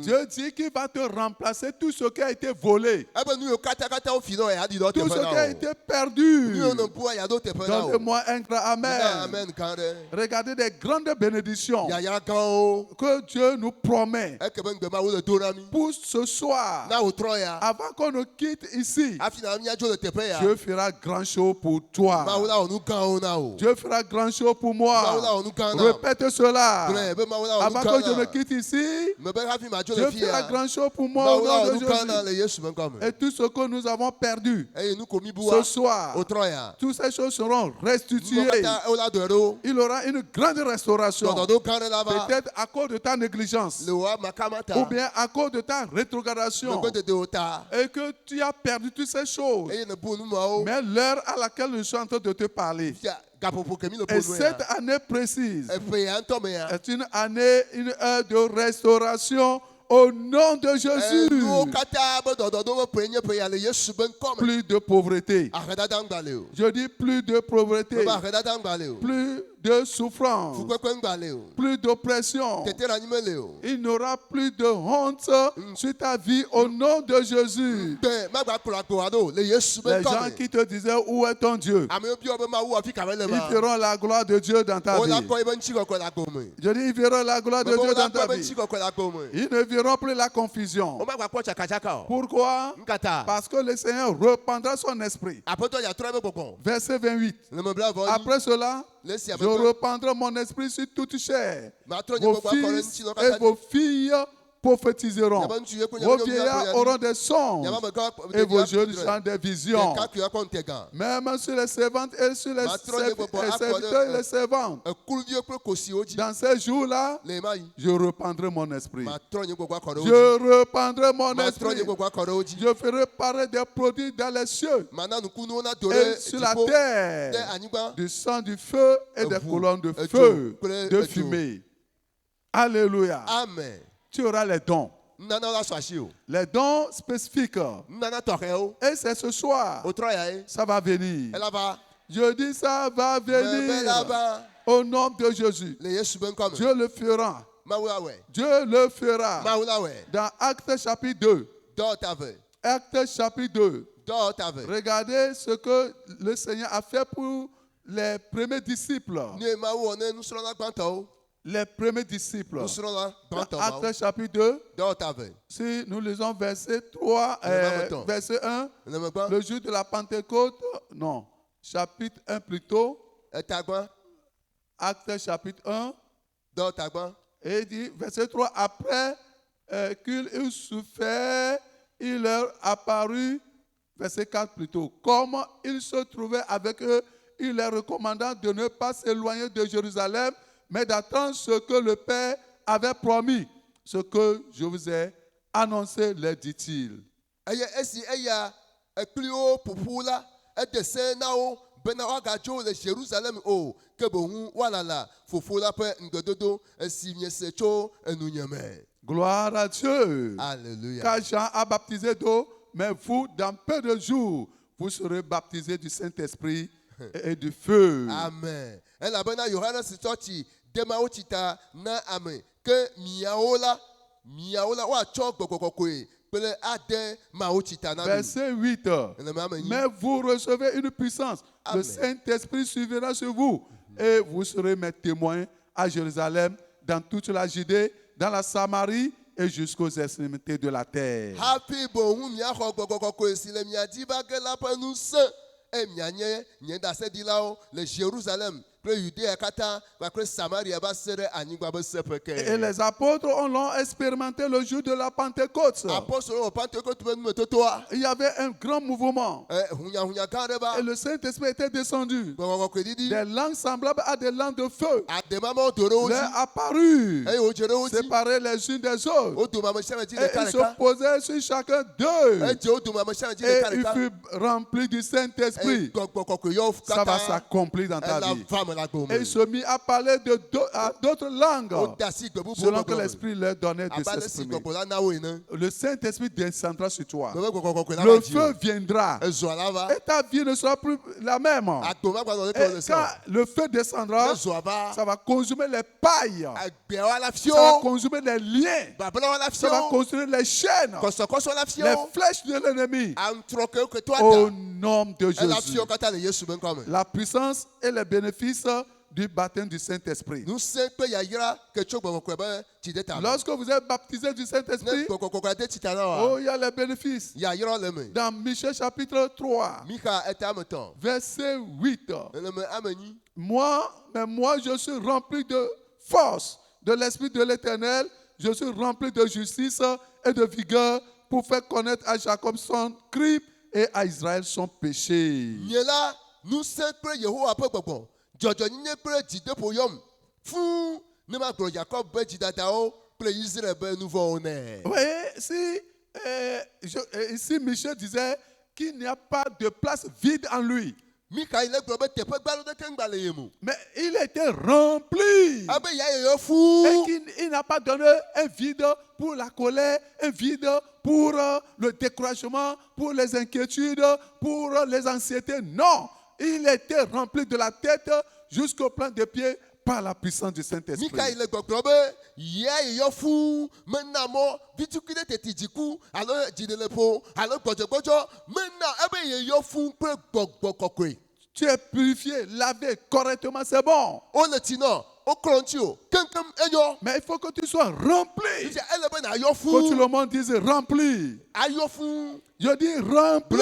Dieu dit qu'il va te remplacer tout ce qui a été volé, tout ce qui a été perdu. Donne-moi un grand amen. Regardez des grandes bénédictions que Dieu nous promet pour ce soir. Avant qu'on nous quitte ici, Dieu fera grand chose pour toi. Dieu fera grand chose pour moi. Répète cela. Avant que je me quitte ici, Dieu fera grand chose pour moi au nom de Jésus. Et tout ce que nous avons perdu ce soir, toutes ces choses seront restituées. Il aura une grande restauration. Peut-être à cause de ta négligence, ou bien à cause de ta rétrogradation, et que tu as perdu toutes ces choses. Mais l'heure à laquelle je suis en train de te parler, et cette année précise est une année, une heure de restauration au nom de Jésus. Plus de pauvreté. Je dis plus de pauvreté. Plus de souffrance, plus d'oppression. Il n'aura plus de honte sur ta vie au nom de Jésus. Les gens qui te disaient où est ton Dieu, ils verront la gloire de Dieu dans ta vie. Je dis ils verront la gloire de Dieu dans ta vie. Ils ne verront plus la confusion. Pourquoi? Parce que le Seigneur reprendra son esprit. Verset 28. Après cela, je reprendrai mon esprit sur toute chair. Vos fils et vos filles prophétiseront. Vos vieillards auront des songes et vos jeunes gens des visions. Même sur les servantes et sur les serviteurs et les servantes. Dans ces jours-là, je reprendrai mon esprit. Je reprendrai mon esprit. Je ferai paraître des produits dans les cieux et sur la terre, du sang, du feu et des colonnes de feu, de fumée. Alléluia. Amen. Tu auras les dons. Les dons spécifiques. Et c'est ce soir. Ça va venir. Je dis ça va venir. Au nom de Jésus. Dieu le fera. Dieu le fera. Dans Actes chapitre 2. Actes chapitre 2. Regardez ce que le Seigneur a fait pour les premiers disciples. Les premiers disciples. Actes chapitre 2. Si nous lisons verset 3, verset 1, le jour de la Pentecôte, non. chapitre 1 plutôt. Tagban. Actes chapitre 1. Dans Tagban. Et il dit, verset 3, après qu'il eut souffert, il leur apparut, verset 4 plutôt, comme il se trouvait avec eux, il leur recommanda de ne pas s'éloigner de Jérusalem, mais d'attendre ce que le Père avait promis, ce que je vous ai annoncé, leur dit-il. Jérusalem o que bon walala fofola pe ndododo esimise cho enunyeme. Gloire à Dieu. Alléluia. Car Jean a baptisé d'eau, mais vous, dans peu de jours, vous serez baptisés du Saint-Esprit et du feu. Amen. Et la bonne Yohana Sitochi dema ochita na amen que miaola wa chok bokokokwe. Verset 8. Mais vous recevez une puissance. Amen. Le Saint-Esprit suivra sur vous. Et vous serez mes témoins à Jérusalem, dans toute la Judée, dans la Samarie et jusqu'aux extrémités de la terre. Et les apôtres l'ont expérimenté le jour de la Pentecôte. Il y avait un grand mouvement. Et le Saint-Esprit était descendu. Des langues semblables à des langues de feu leur apparu, séparées les unes des autres. Et ils se posaient sur chacun d'eux. Et il fut rempli du Saint-Esprit. Ça va s'accomplir dans ta vie. Et il se mit à parler d'autres langues, selon que l'Esprit leur donnait de s'exprimer. Le Saint-Esprit descendra sur toi. Le feu viendra. Et ta vie ne sera plus la même. Et quand le feu descendra, ça va consumer les pailles. Ça va consumer les liens. Ça va consumer les chaînes. Les flèches de l'ennemi. Au nom de Jésus. La puissance et les bénéfices du baptême du Saint-Esprit. Lorsque vous êtes baptisé du Saint-Esprit, oh, il y a les bénéfices. Dans Michée chapitre 3, verset 8. Moi, je suis rempli de force de l'Esprit de l'Éternel. Je suis rempli de justice et de vigueur pour faire connaître à Jacob son crime et à Israël son péché. Nous sommes prêts Yehova peu bon. Jojo nye prêts dide pour yom. Fou ne ma gro Jacob be didadao prêts Israël be nouveau honneur. Oui, ici Michel disait qu'il n'y a pas de place vide en lui. Mais il était rempli. Et qu'il n'a pas donné un vide pour la colère, un vide pour le découragement, pour les inquiétudes, pour les anxiétés. Non, il était rempli de la tête jusqu'au plan des pieds par la puissance du Saint-Esprit. Tu es purifié, lavé correctement, c'est bon. Mais il faut que tu sois rempli. Quand tout le monde dise rempli. Je dis rempli.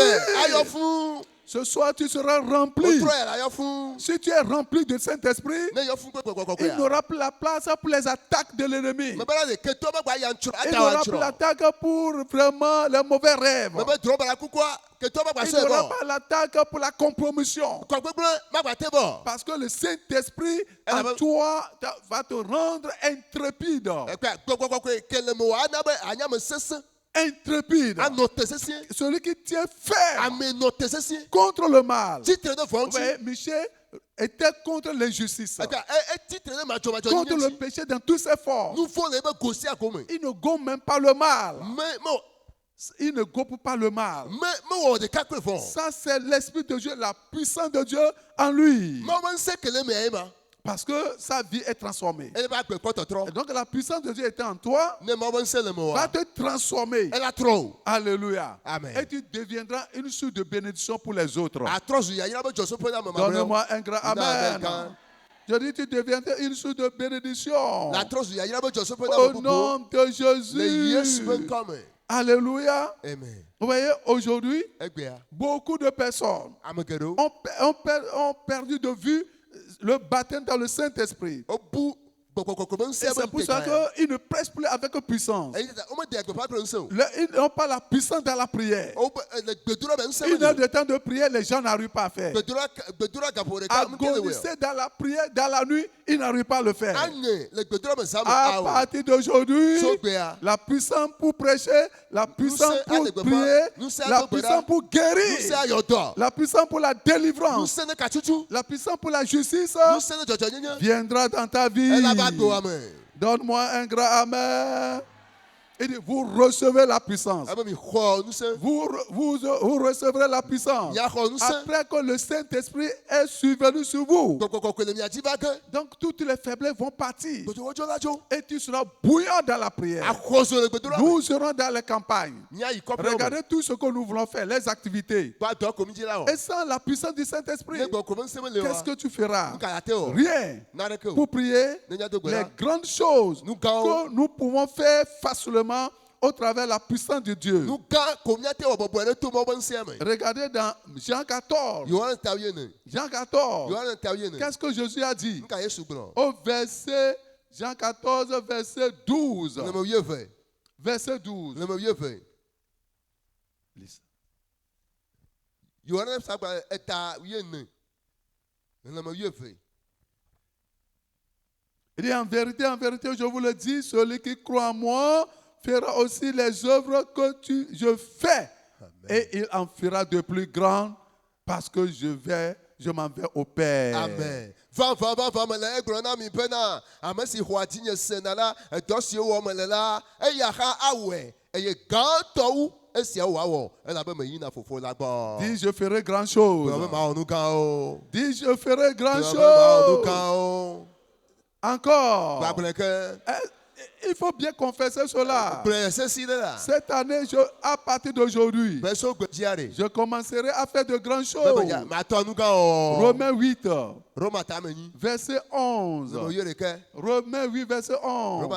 Ce soir, tu seras rempli. Si tu es rempli du Saint-Esprit, il n'aura plus la place pour les attaques de l'ennemi. Il n'aura plus l'attaque pour vraiment les mauvais rêves. Il n'aura pas l'attaque pour la compromission. Parce que le Saint-Esprit en toi va te rendre intrépide. Intrépide. Celui qui tient ferme contre le mal. Ouais, Michel était contre l'injustice, contre le péché dans tous ses formes. Il ne gomme même pas le mal. Il ne gomme pas le mal. Ça, c'est l'Esprit de Dieu, la puissance de Dieu en lui. Parce que sa vie est transformée. Et donc la puissance de Dieu était en toi, va te transformer. Alléluia. Amen. Et tu deviendras une source de bénédiction pour les autres. Donne-moi un grand amen. Je dis, tu deviendras une source de bénédiction. Au nom de Jésus. Alléluia. Amen. Vous voyez, aujourd'hui, Egbea. beaucoup de personnes Amagero. ont perdu de vue le baptême dans le Saint-Esprit. Obu. Et c'est pour ça qu'ils ne prêchent plus avec puissance. Ils n'ont pas la puissance dans la prière. Une heure de temps de prière, les gens n'arrivent pas à faire. Agoniser dans la prière, dans la nuit, ils n'arrivent pas à le faire. À partir d'aujourd'hui, la puissance pour prêcher, la puissance pour prier, la puissance pour guérir, la puissance pour la délivrance, la puissance pour la justice viendra dans ta vie. Donne-moi un grand amen. Il dit, vous recevez la puissance. Vous recevrez la puissance. Après que le Saint-Esprit est survenu sur vous. Donc toutes les faiblesses vont partir. Et tu seras bouillant dans la prière. Nous serons dans les campagnes. Regardez tout ce que nous voulons faire, les activités. Et sans la puissance du Saint-Esprit, qu'est-ce que tu feras? Rien. Pour prier, les grandes choses que nous pouvons faire facilement au travers de la puissance de Dieu. Regardez dans Jean 14. Jean 14. Qu'est-ce que Jésus a dit? Au verset, Jean 14, verset 12. Verset 12. Listen. Il dit en vérité, je vous le dis, celui qui croit en moi fera aussi les œuvres que je fais. Amen. Et il en fera de plus grandes parce que je m'en vais au Père. Amen. Dis, je ferai grand chose. Dis, je ferai grand chose. Encore. Il faut bien confesser cela. Cette année, à partir d'aujourd'hui, je commencerai à faire de grandes choses. Romains 8, verset 11. Romains 8, verset 11.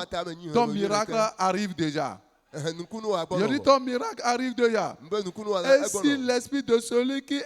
Ton miracle arrive déjà. Je dis, ton miracle arrive déjà. Et si l'esprit de celui qui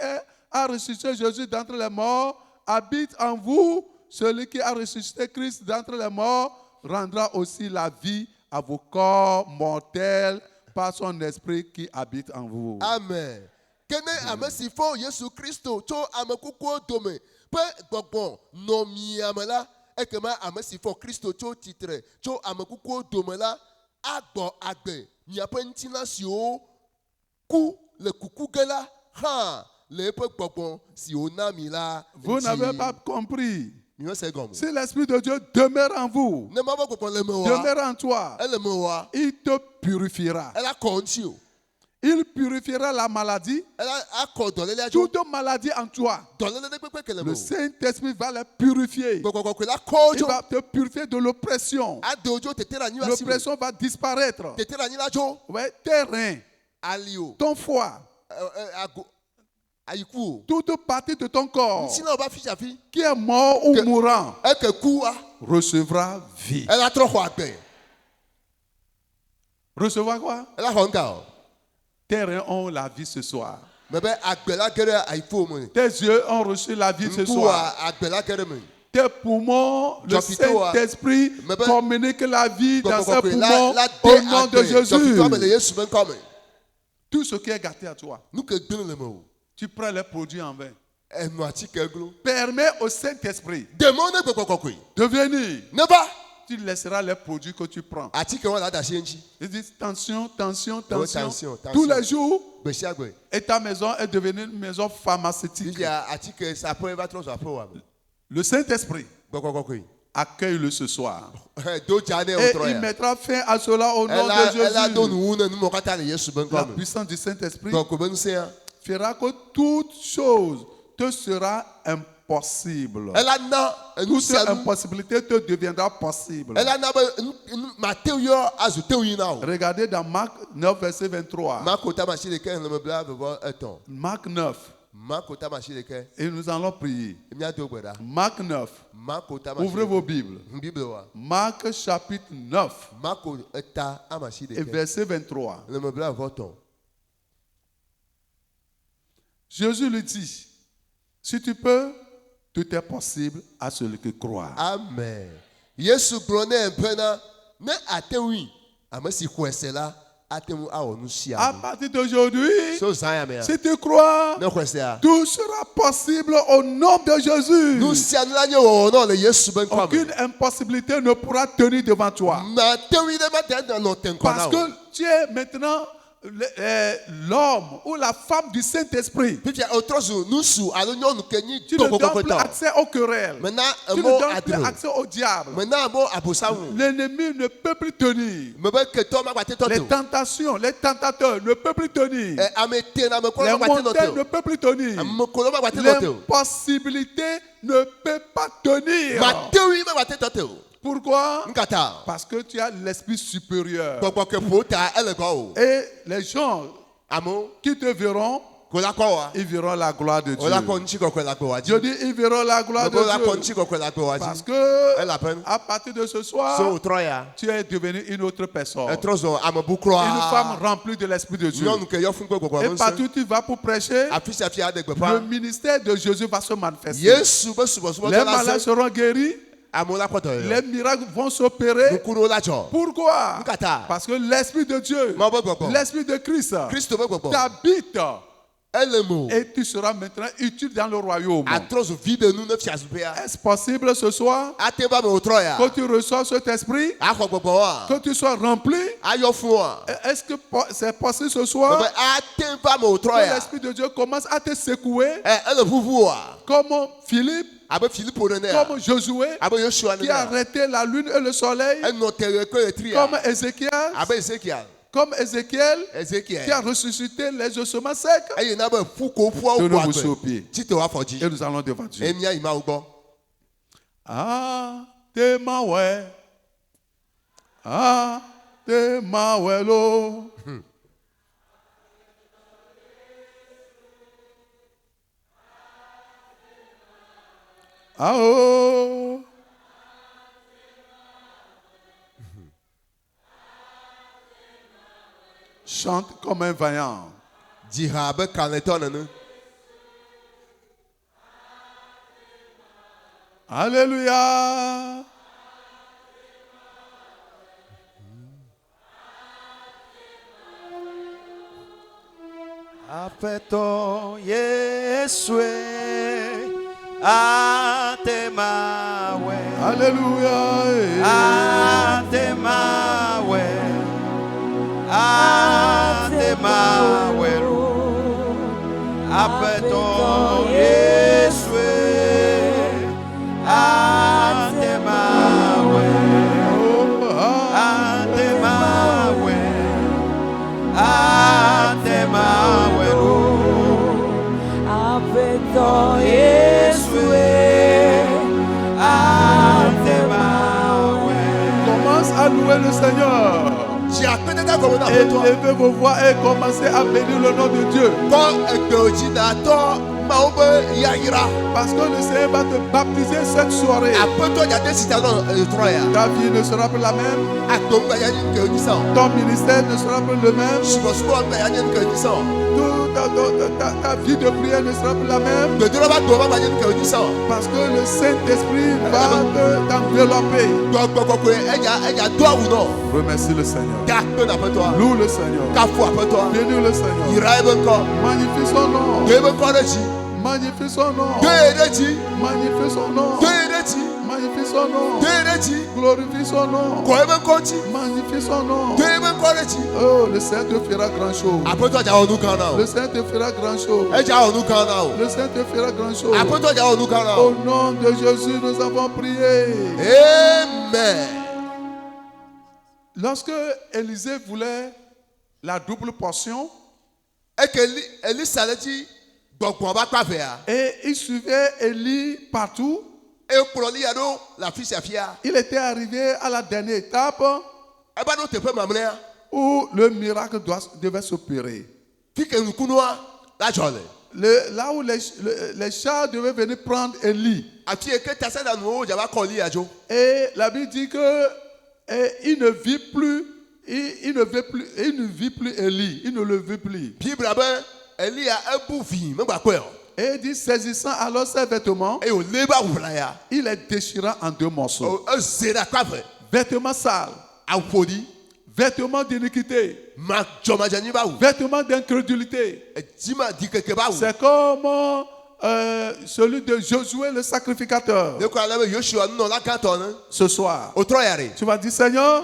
a ressuscité Jésus d'entre les morts habite en vous, celui qui a ressuscité Christ d'entre les morts rendra aussi la vie à vos corps mortels par son esprit qui habite en vous. Amen. Kene amesifo Yesu Christo cho amekuko dome pe gbogbo no mi amela ekema amesifo Christo cho titre cho amekuko dome la agbo agbe mi apentina si o ku le kuku gela ha le pe gbogbo si o na mi la. Vous n'avez pas compris. Si l'Esprit de Dieu demeure en vous, demeure en toi, il te purifiera. Il purifiera la maladie, toute maladie en toi. Le Saint-Esprit va la purifier. Il va te purifier de l'oppression. L'oppression va disparaître. Ouais, tes reins, ton foie, toute partie de ton corps qui est mort ou mourant recevra vie. Recevoir quoi? Tes reins ont la vie ce soir. Tes yeux ont reçu la vie ce soir. Tes poumons, le Saint-Esprit communique la vie dans ces poumons au nom de Jésus. Tout ce qui est gâté à toi, tu prends les produits en vain. Permets au Saint-Esprit de venir. Tu laisseras les produits que tu prends. Ils disent tension. Tous les jours, et ta maison est devenue une maison pharmaceutique. Le Saint-Esprit, accueille-le ce soir. Et il mettra fin à cela au nom de Jésus. La puissance du Saint-Esprit fera que toute chose te sera impossible. Toute impossibilité te deviendra possible. Regardez dans Marc 9, verset 23. Marc 9. Et nous allons prier. Marc 9. Ouvrez vos Bibles. Marc chapitre 9. Et verset 23. Jésus lui dit, si tu peux, tout est possible à celui qui croit. Amen. Yesu prenait un peu na ne atewi amasi kwesela atemu awonusia. À partir d'aujourd'hui, si tu crois, tout sera possible au nom de Jésus. Aucune impossibilité ne pourra tenir devant toi. Parce que tu es maintenant l'homme ou la femme du Saint-Esprit. Tu ne donnes plus accès aux querelles. Tu ne donnes plus accès au diable. L'ennemi ne peut plus tenir. Les tentations, les tentateurs ne peuvent plus tenir. Les montagnes ne peuvent plus tenir. L'impossibilité ne peut pas tenir. Pourquoi? Parce que tu as l'esprit supérieur. Et les gens qui te verront, ils verront la gloire de Dieu. Je dis, ils verront la gloire de Dieu. Parce que à partir de ce soir, tu es devenu une autre personne. Une femme remplie de l'esprit de Dieu. Et partout où tu vas pour prêcher, le ministère de Jésus va se manifester. Les malades seront guéris. Les miracles vont s'opérer. Pourquoi? Parce que l'Esprit de Dieu, l'Esprit de Christ t'habite. Et tu seras maintenant utile dans le royaume. Est-ce possible ce soir que tu reçois cet esprit, que tu sois rempli? Est-ce que c'est possible ce soir que l'Esprit de Dieu commence à te secouer comme Philippe, comme Josué qui a arrêté la lune et le soleil, comme Ézéchiel qui a ressuscité les ossements secs. Tenons-vous sur pied et nous allons devant Dieu. Ah, te mawe. Ah, te mawelo. Ah oh. Chante comme un vaillant. Alléluia. Apeto Yesue Atemawe. Alléluia. Atemawe. Atemawe. Apeto Yesue Atemawe. Atemawe. Atemawe. Apeto Yesue Atemawe. Commence à louer le Seigneur. Élevez vos voix et commencez à bénir le nom de Dieu. Parce que le Seigneur va te baptiser cette soirée. Ta vie ne sera plus la même. Ton ministère ne sera plus le même. Ta vie de prière ne sera plus la même. Parce que le Saint-Esprit va t'envelopper. Remercie le Seigneur. Loue le Seigneur. Bénis le Seigneur. Magnifie son nom. Magnifie son nom. Magnifie son nom. Magnifie son nom. Glorifie son nom. Magnifie son nom. Oh, le Seigneur te fera grand chose. Le Seigneur te fera grand chose. Le Seigneur te fera grand chose. Au nom de Jésus, nous avons prié. Amen. Lorsque Élisée voulait la double portion, et il suivait Élie partout, il était arrivé à la dernière étape où le miracle devait s'opérer. là où les chars devaient venir prendre Élie. Et la Bible dit que il ne vit plus, il ne vit plus Élie, il ne le vit plus. Et il dit, saisissant alors ses vêtements, il les déchira en deux morceaux. Vêtements sales, vêtements d'iniquité, vêtements d'incrédulité. C'est comme celui de Josué le sacrificateur. Ce soir, tu vas dire, Seigneur,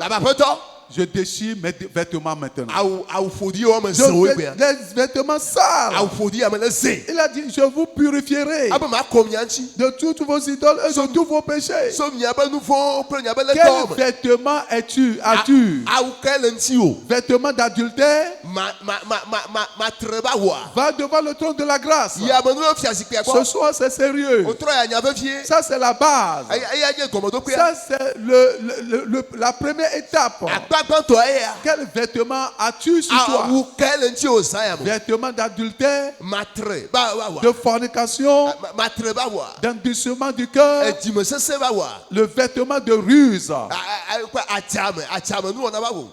je déchire mes vêtements maintenant. Les vêtements sales. Il a dit, je vous purifierai de toutes vos idoles et de tous vos péchés. Quel vêtement as-tu? Vêtements d'adultère? Va devant le trône de la grâce. Ce soir, c'est sérieux. Ça, c'est la base. Ça, c'est la première étape. Quel vêtement as-tu sur toi? Vêtements d'adultère, de fornication, d'endurcissement du cœur, le vêtement de ruse.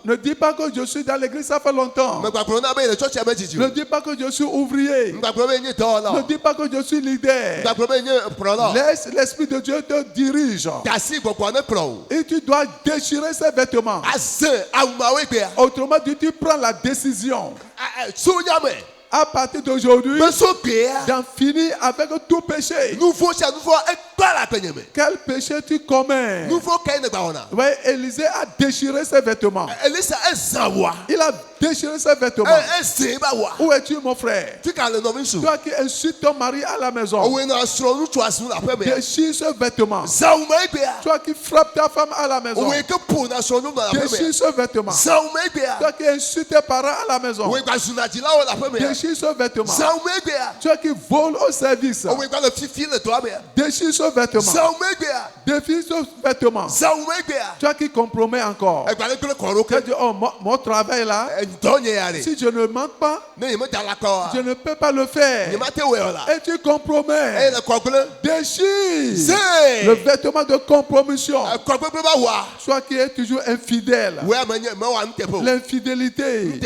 Ne dis pas que je suis dans l'église, ça fait longtemps. Ne dis pas que je suis ouvrier. Ne dis pas que je suis leader. Laisse l'Esprit de Dieu te dirige. Et tu dois déchirer ces vêtements. Autrement dit, tu prends la décision à partir d'aujourd'hui d'en finir avec tout péché. Quel péché tu commets? Oui, Élisée a déchiré ses vêtements. Il a déchiré ses vêtements. Où es-tu, mon frère? Toi qui insultes ton mari à la maison, déchire ce vêtement. Toi qui frappes ta femme à la maison, déchire ce vêtement. Toi qui insultes tes parents à la maison, déchire ce vêtement. Toi qui voles au service, déchire ce vêtement. Déchire ce vêtement. Toi qui compromets encore, tu dis, oh, mon travail là, si je ne manque pas, je ne peux pas le faire. Et tu compromets. Déchire le vêtement de compromission. Toi qui es toujours infidèle. L'infidélité.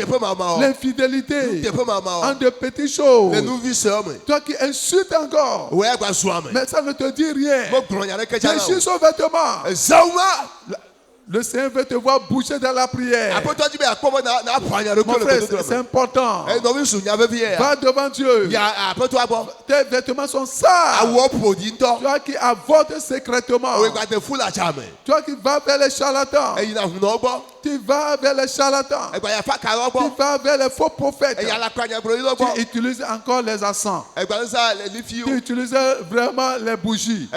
L'infidélité. En de petites choses. Toi qui insultes encore. Mais ça ne te dit rien. Déchire ce vêtement. Le Seigneur veut te voir bouger dans la prière. Mon frère, c'est important. Va devant Dieu. Tes vêtements sont sales. Toi qui avortes secrètement. Toi qui vas vers les charlatans. Tu vas vers les charlatans. Tu vas vers les faux prophètes. Tu utilises encore les encens. Tu utilises vraiment les bougies.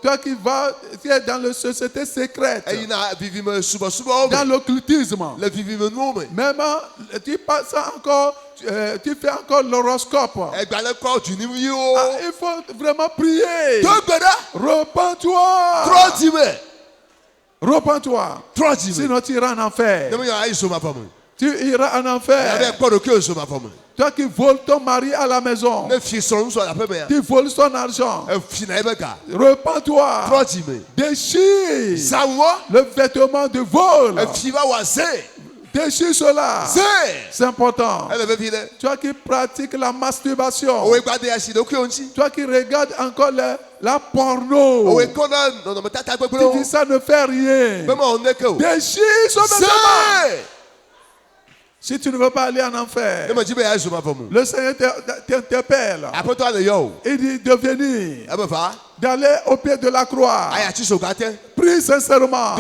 Toi qui vas, tu es dans la société secrète. Dans l'occultisme. Même tu passes encore, tu fais encore l'horoscope. Il faut vraiment prier. Repends-toi. Repends-toi. Sinon tu iras en enfer. Tu iras en enfer. Toi qui voles ton mari à la maison, tu voles son argent. Repends-toi. Déchire le vêtement de vol. Déchire cela. C'est important. Toi qui pratiques la masturbation. Toi qui regardes encore la porno. Tu dis ça ne fait rien. Déchire ce vêtement. Si tu ne veux pas aller en enfer, le Seigneur t'interpelle. Il dit de venir, d'aller au pied de la croix. Prie sincèrement.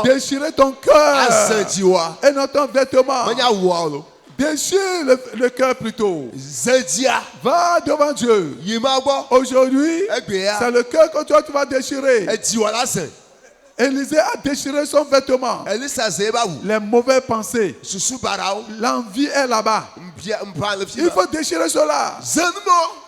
Déchirer ton cœur et non ton vêtement. Déchire le cœur plutôt. Va devant Dieu. Aujourd'hui, c'est le cœur que toi tu vas déchirer. Élisée a déchiré son vêtement. Les mauvaises pensées. L'envie est là-bas. Il faut déchirer cela.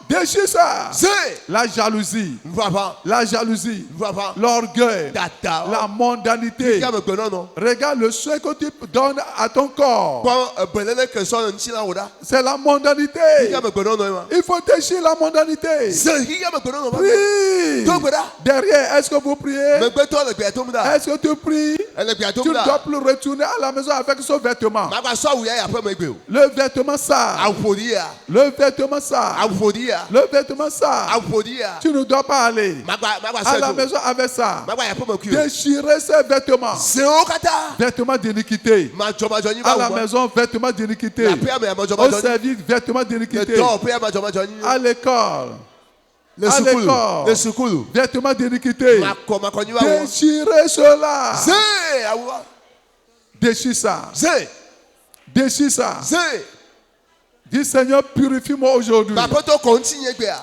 Déchire ça. ze La jalousie. vava La jalousie. vava L'orgueil. dada La mondanité. ya me gbɔnɔ nɔ Regarde le soin que tu donnes à ton corps. kpɔn ebelele kesɔ ŋuti la wo ɖa C'est la mondanité. ya me gbɔnɔ nɔ ye ma Il faut déchirer la mondanité. ze ya me gbɔnɔ nɔ ma Prie. do gbe ɖa Derrière, est-ce que vous priez? megbetɔ le gbea tom da Est-ce que tu pries? ele gbea Tu tom ne dois da plus retourner à la maison avec ce vêtement. magba sɔ awu ya yaƒe me gbe o Le vêtement sale. awuƒoɖi ya Le vêtement sale. awuƒoɖi ya Le vêtement sale. awuƒoɖi ya Tu ne dois pas aller magba à la sɛ do maison avec ça. magba yaƒe me kui o Déchirer ces vêtements. zewo katã Vêtements d'iniquité. madzɔmadzɔnyi À va la wo gbɔ maison, vêtements d'iniquité. le aƒea me Au madzɔmadzɔnyi service, vêtements le d'iniquité. dɔ ƒea madzɔmadzɔnyi À l'école, le à sukulu l'école. le sukulu vêtements d'iniquité. makɔnyi va wo Déchirez cela. ze awua Déchire ça. ze Déchire ça. ze Dis Seigneur, purifie-moi aujourd'hui. bapɔtɔ kɔ ŋuti nye gbea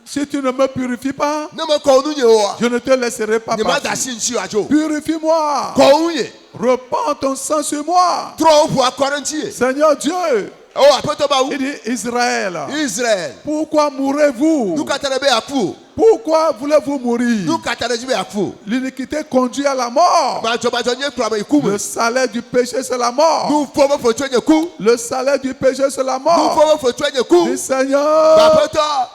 Si tu ne me purifies pas, ne me kɔ nu nye oa je ne te laisserai pas nye ma da partir. si ŋuti wa tso Purifie-moi. kɔ nu ye Repends ton sang sur moi. trɔ ƒo akɔ ɖe ŋuti ye Seigneur Dieu, o aƒetɔ ba wu il dit Israël, Israël pourquoi mourrez-vous? nu katã ɖe be yaku o Pourquoi voulez-vous mourir? nu katã ɖe dzi be yaku o L'iniquité conduit à la mort. madzɔmadzɔnyi kplɔ ame yi ku me Le salaire du péché, c'est la mort. nu fɔ be fotsoe nye ku Le salaire du péché, c'est la nu mort. fɔ be fotsoe nye ku Dis Seigneur, bapɔtɔ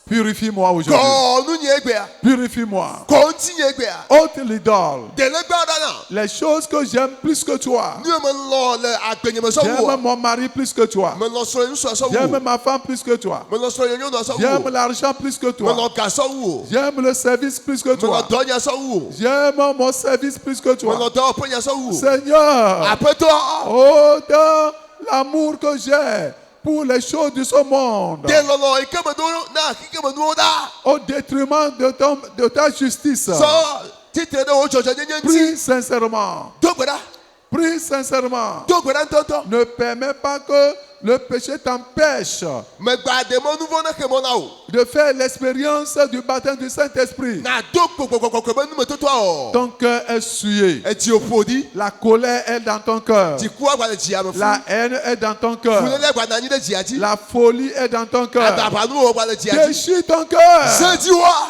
purifie-moi aujourd'hui. kɔ nu nye gbea Purifie-moi. kɔ ŋuti nye gbea Ôte l'idole. dele gbea ɖana Les choses que j'aime plus que toi. nu ye me lɔ le agbenyemesɔ wu J'aime o mon mari plus que toi. me lɔ srɔ̃ nusrɔ̃sɔ wu J'aime o ma femme plus que toi. me lɔ srɔ̃ nyɔnusɔ wu J'aime o l'argent plus que me toi. lɔ gasɔ wu o J'aime le service plus que me lɔ toi. dɔnyasɔ wu o J'aime mon service plus que me toi. lɔ dɔwɔƒenyasɔ wu o Seigneur, aƒetɔ oh, dans l'amour que j'ai pour les choses de ce monde, de lɔlɔ yi ke me do na kike me nuwo ɖa au détriment de ta justice, sɔ titre ɖe wo dzɔdzɔnyenye ŋuti prie sincèrement. do gbe ɖa Prie sincèrement. do gbe ɖa ŋutɔŋutɔ Ne permets pas que le péché t'empêche megba ɖemɔ nu vɔ ne xe mɔ na o de faire l'expérience du baptême du Saint-Esprit. na do kpokpokpokpɔ be numetotoa o Ton cœur est souillé. edzi o ƒoɖi La colère est dans ton cœur. dziku agba le dzia me fu La haine est dans ton cœur. funele agba na anyi ɖe dzia dzi La folie est dans ton cœur. adaʋanuwo agba le dzia dzi Déchire ton cœur. sediwoa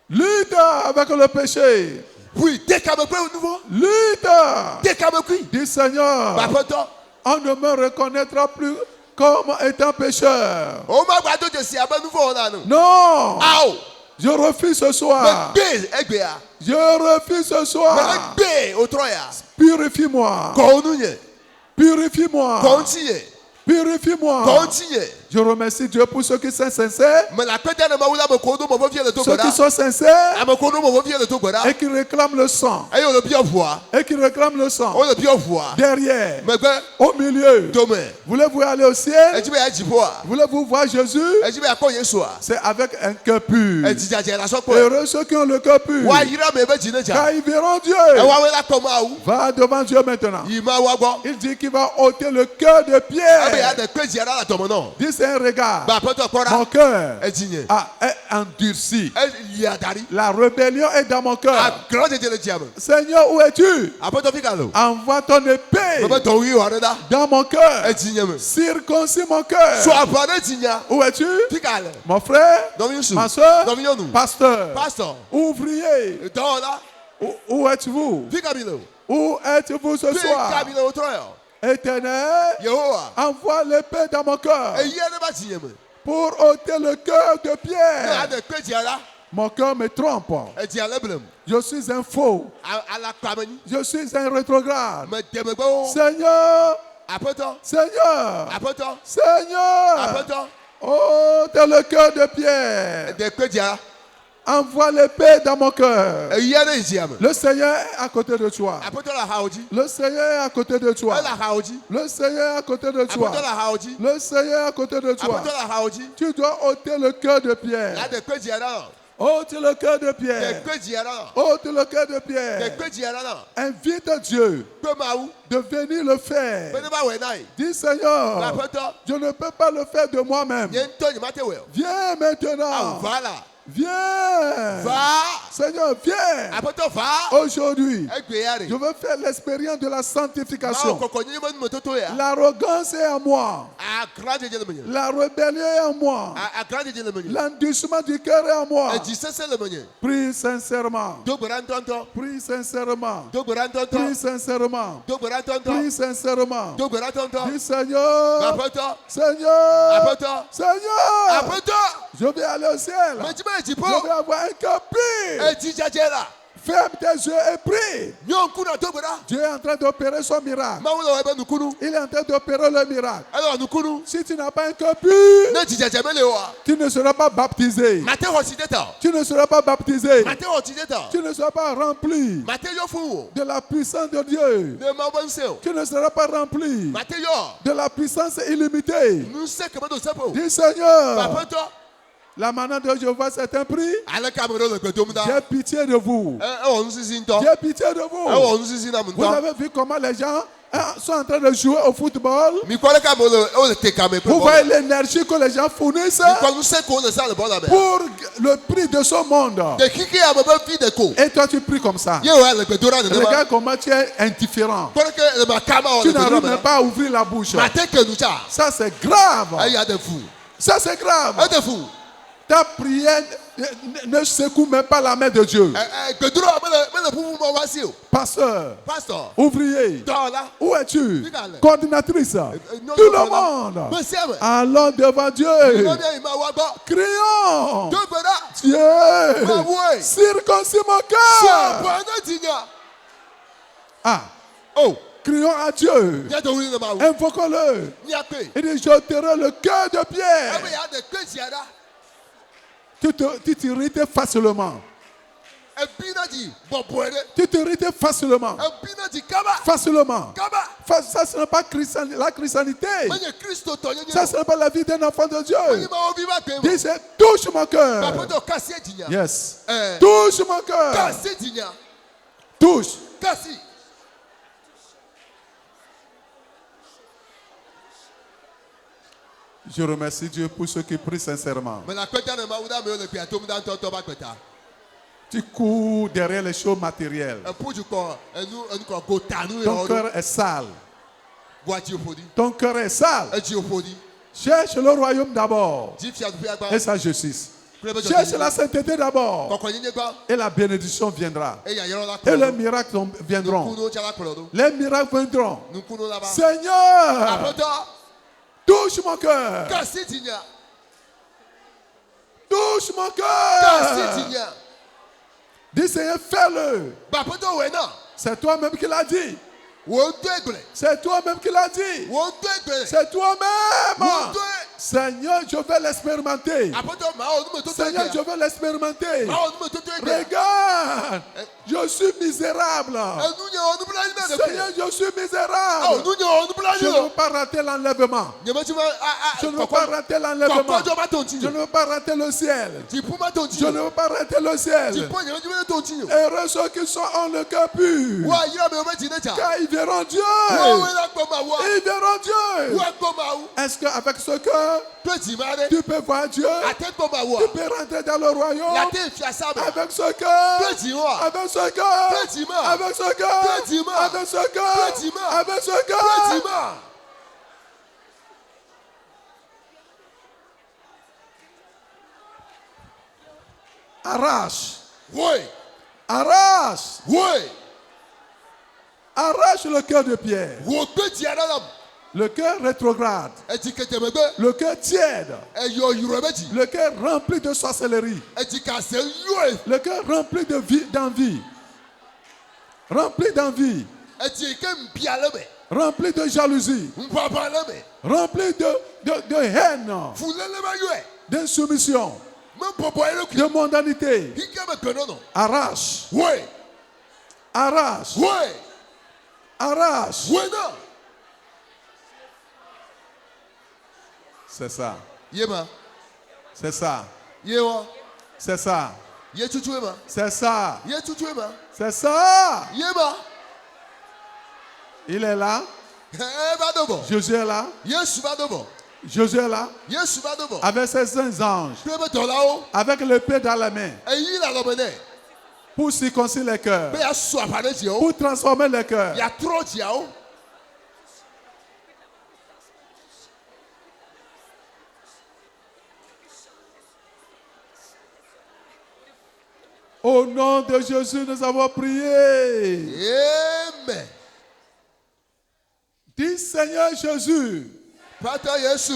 Lutte avec le péché. oui dekame kple nu vɔ Lutte. dekame kui Dis Seigneur, bapetɔ on ne me reconnaîtra plus comme étant pécheur. o magba do dzesi abe nu vɔ wɔna nu Non. ao Je refuse ce soir. megbe egbea Je refuse ce soir. megbe otrɔ ya Purifie-moi. kɔ wo nu nye Purifie-moi. kɔ ŋuti nye kɔ Purifie-moi. ŋuti nye Je remercie Dieu pour ceux qui sont sincères, me le akpete ne mawu la ame ko do mɔ vevie le do gbe ceux qui ɖa sont sincères ame ko do mɔ vevie le do gbe ɖa et qui réclament le sang. eye wole biɔ ʋua Et qui réclament le sang. wole biɔ ʋua Derrière, megbe au milieu. dome Voulez-vous aller au ciel? edzi be ya dziƒoa Voulez-vous voir Jésus? edzi be yakɔ yesua C'est avec un cœur pur. edzidzadze la sɔ kpɔe Heureux ceux qui ont le cœur pur, woayra me be dzi ne dza car ils verront Dieu. ewoawoe la kpɔ mawu Va devant Dieu maintenant. yi mawoa gbɔ Il dit qu'il va ôter le cœur de ebe ya pierre. de kpe dzia ɖa le dɔme nɔ Dis c'est un regard. be aƒetɔ kpɔ Mon ɖa cœur edzi nye est endurci. elia da ɖi La rébellion est dans mon cœur. agrɔ dzedze le dzia me Seigneur, où es-tu? aƒetɔ fi ka lo Envoie ton épée me be dɔwui wɔ ɖe ɖa dans mon cœur. edzi nye me Circoncis mon cœur. so aʋa ɖe dzi nya Où es-tu? fi ka le Mon frère, dɔmi ŋusu ma soeur, dɔmi nyɔnu pasteur, pastor ouvrier. dɔwɔla Où êtes-vous? fi ka mi le o Où êtes-vous ce fi ka soir? mi le o trɔ yɔ Éternel, yehowa envoie l'épée dans mon cœur eyia ne ba dzi nye me pour ôter le cœur de ne pierre. ade kpe dzia ɖa Mon cœur me trompe. edzia le blem Je suis un faux. ala kpa me nyi Je suis un rétrograde. me de megbewo Seigneur, aƒetɔ Seigneur, aƒetɔ Seigneur, aƒetɔ ôte le cœur de pierre. de kpe dzia Envoie l'épée dans mon cœur. eyia ne yi dzia me Le Seigneur est à côté de toi. aƒetɔ le axawo dzi Le Seigneur est à côté de toi. ele axawo dzi Le Seigneur est à côté de toi. aƒetɔ le axawo dzi Le Seigneur est à côté de toi. aƒetɔ le axawo dzi Tu dois ôter le cœur de la pierre. de kpe dzia ɖa Ôte le cœur de de pierre. kpe dzia ɖa Ôte le cœur de de pierre. kpe dzia ɖa Invite Dieu kpe mawu de venir le be faire. ne ba wɔe na yi Dis Seigneur, aƒetɔ je ne peux pas le faire de moi-même. nye ŋutɔ nye ma te wɔe o Viens awo maintenant. va la Viens. va Seigneur, viens. Apoto va. Aujourd'hui, Egbeyare. je veux faire l'expérience de la Ma sanctification. okokonyi mo numo toto ya. L'arrogance est à moi. A grande je le menye. La rébellion est à moi. A grande je le menye. L'endurcissement du cœur est à moi. E di sese le menye. Prie sincèrement. Dogbora ntonto. Prie sincèrement. Dogbora ntonto. Prie sincèrement. Dogbora ntonto. Prie sincèrement. Dogbora ntonto. Dis Seigneur. Apoto. Seigneur. Apoto. Seigneur. Apoto. Je vais aller au ciel. Majima ejipo. Je vais avoir un cœur pur. E di jajela. Ferme tes yeux et prie. Nyonku na dogbora. Dieu est en train d'opérer son miracle. Ma wo ebe nukunu. Il est en train d'opérer le miracle. Alors nukunu. Si tu n'as pas un cœur pur, Ne di jajemele wa. tu ne seras pas baptisé. Mate hosideta. Tu ne seras pas baptisé. Mate hosideta. Tu ne seras pas rempli Mate yo fu. de la puissance de Dieu. Ne ma bonse. Tu ne seras pas rempli Mate yo. de la puissance illimitée. Nous sais comment nous savons. Dis Seigneur, Apoto. la manne de Jéhovah c'est un prix. Ale kamero le gbedomda. J'ai pitié de vous. On sisi nto. J'ai pitié de vous. On sisi na Vous munto. avez vu comment les gens sont en train de jouer au football. Mi kwale kamero o le te kame pe. Vous voyez l'énergie que les gens fournissent Mi kwa nous sais qu'on le ça le bon la be. pour le prix de ce monde. De kiki a bebe fi de ko. Et toi tu pries comme ça. Ye wa le gbedora ne ba. Regarde comment tu es indifférent. Kwale ke le ma kama o Tu le n'arrives gbedora même ba. pas à ouvrir la bouche. Mate ke nous cha. Ça c'est grave. Aya de fou. Ça c'est grave. E de fou. Ta prière ne secoue même pas la main de Dieu. Gbedora me le pou mo wa si o. Pasteur, Pastor. ouvrier, Dola. où es-tu? Regarde. Coordinatrice, non, tout le non, monde. Monsieur. Allons devant Dieu. Non bien il m'a wa gbo. Crions. Dogbora. Dieu, ouais. circoncis mon So cœur. bona tinya. Ah, Oh. crions à Dieu. Ya do wi le ma wo. Invoquons-le. Ni ape. Il dit, je terai le cœur de Ebe pierre. ya de kwesiada. Tu t'irrites facilement. Ebina di boboere. Tu t'irrites facilement. Ebina di kaba. Facilement. Kaba. Ça, ce n'est pas la christianité. Manye Kristo to nyenye. Ça, ce n'est pas la vie d'un enfant de Manye Dieu. ma obi ba pe. Dis, touche mon cœur. Papoto kasi tinya. Yes. Eh. Touche mon cœur. Kasi tinya. Touche. Kasi. Je remercie Dieu pour ceux qui prient sincèrement. Me la kweta na ma uda me le pia to mu dan to ba kweta. Tu cours derrière les choses matérielles. E puju ko enu ko go tanu Ton yo. cœur est sale. Wa ji ofodi. Ton cœur est sale. E ji ofodi. Cherche le royaume d'abord Ji fia du agba. et sa justice. Krebe jo. Cherche la sainteté d'abord Koko nyenye gba. et la bénédiction viendra. E ya yero la Et les ko. miracles viendront. Nukuno chala ko do. Les miracles viendront. Nukuno la ba. Seigneur, Apoto. touche mon cœur. Kasi tinya. Touche mon Kasi cœur. tinya. Dis Seigneur, fais-le. Ba poto we na. C'est toi-même qui l'as dit. Wo do egbele. C'est toi-même qui l'as dit. Wo do egbele. C'est toi-même. Wo do. Seigneur, je vais l'expérimenter. Apoto ma o nume to to. Seigneur, je vais l'expérimenter. Ma o nume to to egbele. Regarde, je suis misérable. Enunya o nubla ni na de. Seigneur, je suis Oh, misérable. nunya o nubla Je ni ne veux o. pas rater l'enlèvement. Nyematima Je ne veux pas rater l'enlèvement. Kokojo ma to Je ntinyo. ne veux pas rater le ciel. Ti pu ma to Je ntinyo. ne veux pas rater le Ti ciel. po nyematima to ntinyo. Heureux ceux qui sont en le cœur pur. Wa yira me o me ti necha. Car ils verront Dieu. Wa we la gbo ma wa. Ils verront Dieu. Wa gbo ma wu. Est-ce qu'avec ce cœur, To ti ma re. tu peux voir Dieu? Ate gbo ma wa. Tu peux rentrer dans le royaume? La te fi asabe. Avec ce cœur, Petit moi. avec ce cœur, Petit moi. avec ce cœur, Petit moi. avec ce cœur, Petit moi. avec ce cœur. Fatima. Arrache, Oui. arrache, Oui. arrache le cœur de pierre, Wo pe ti ara la. le cœur rétrograde, E ti kete me gbe. le cœur tiède, E yo yuro be ti. le cœur rempli de sorcellerie, E ti ka se yo e. le cœur rempli d'envie, rempli d'envie, E ti ke mbia le be. rempli de jalousie, Mpapa le be. rempli de haine, Fu le le ba yo e. d'insoumission, Me popo e le ku. de mondanité. Ike me gbe no no. Arrache, Oui. arrache, Oui. arrache. Oui non. C'est ça, Ye ma. c'est ça, Ye wa. c'est ça, Ye tutu e ma. c'est ça, Ye tutu e ma. c'est ça. Ye ma. Il est là, E ba do bo. Jésus est là, Yesu ba do bo. Jésus est là, Yesu ba do bo. avec ses saints anges, Pe be to la o. avec l'épée dans la main. E yi la lo me ne. pour circoncire les cœurs, be asɔ aƒa ɖe dziawo pour transformer les cœurs. yatrɔ dziawo Au nom de Jésus, nous avons prié. amen Dis Seigneur Jésus, pata Yesu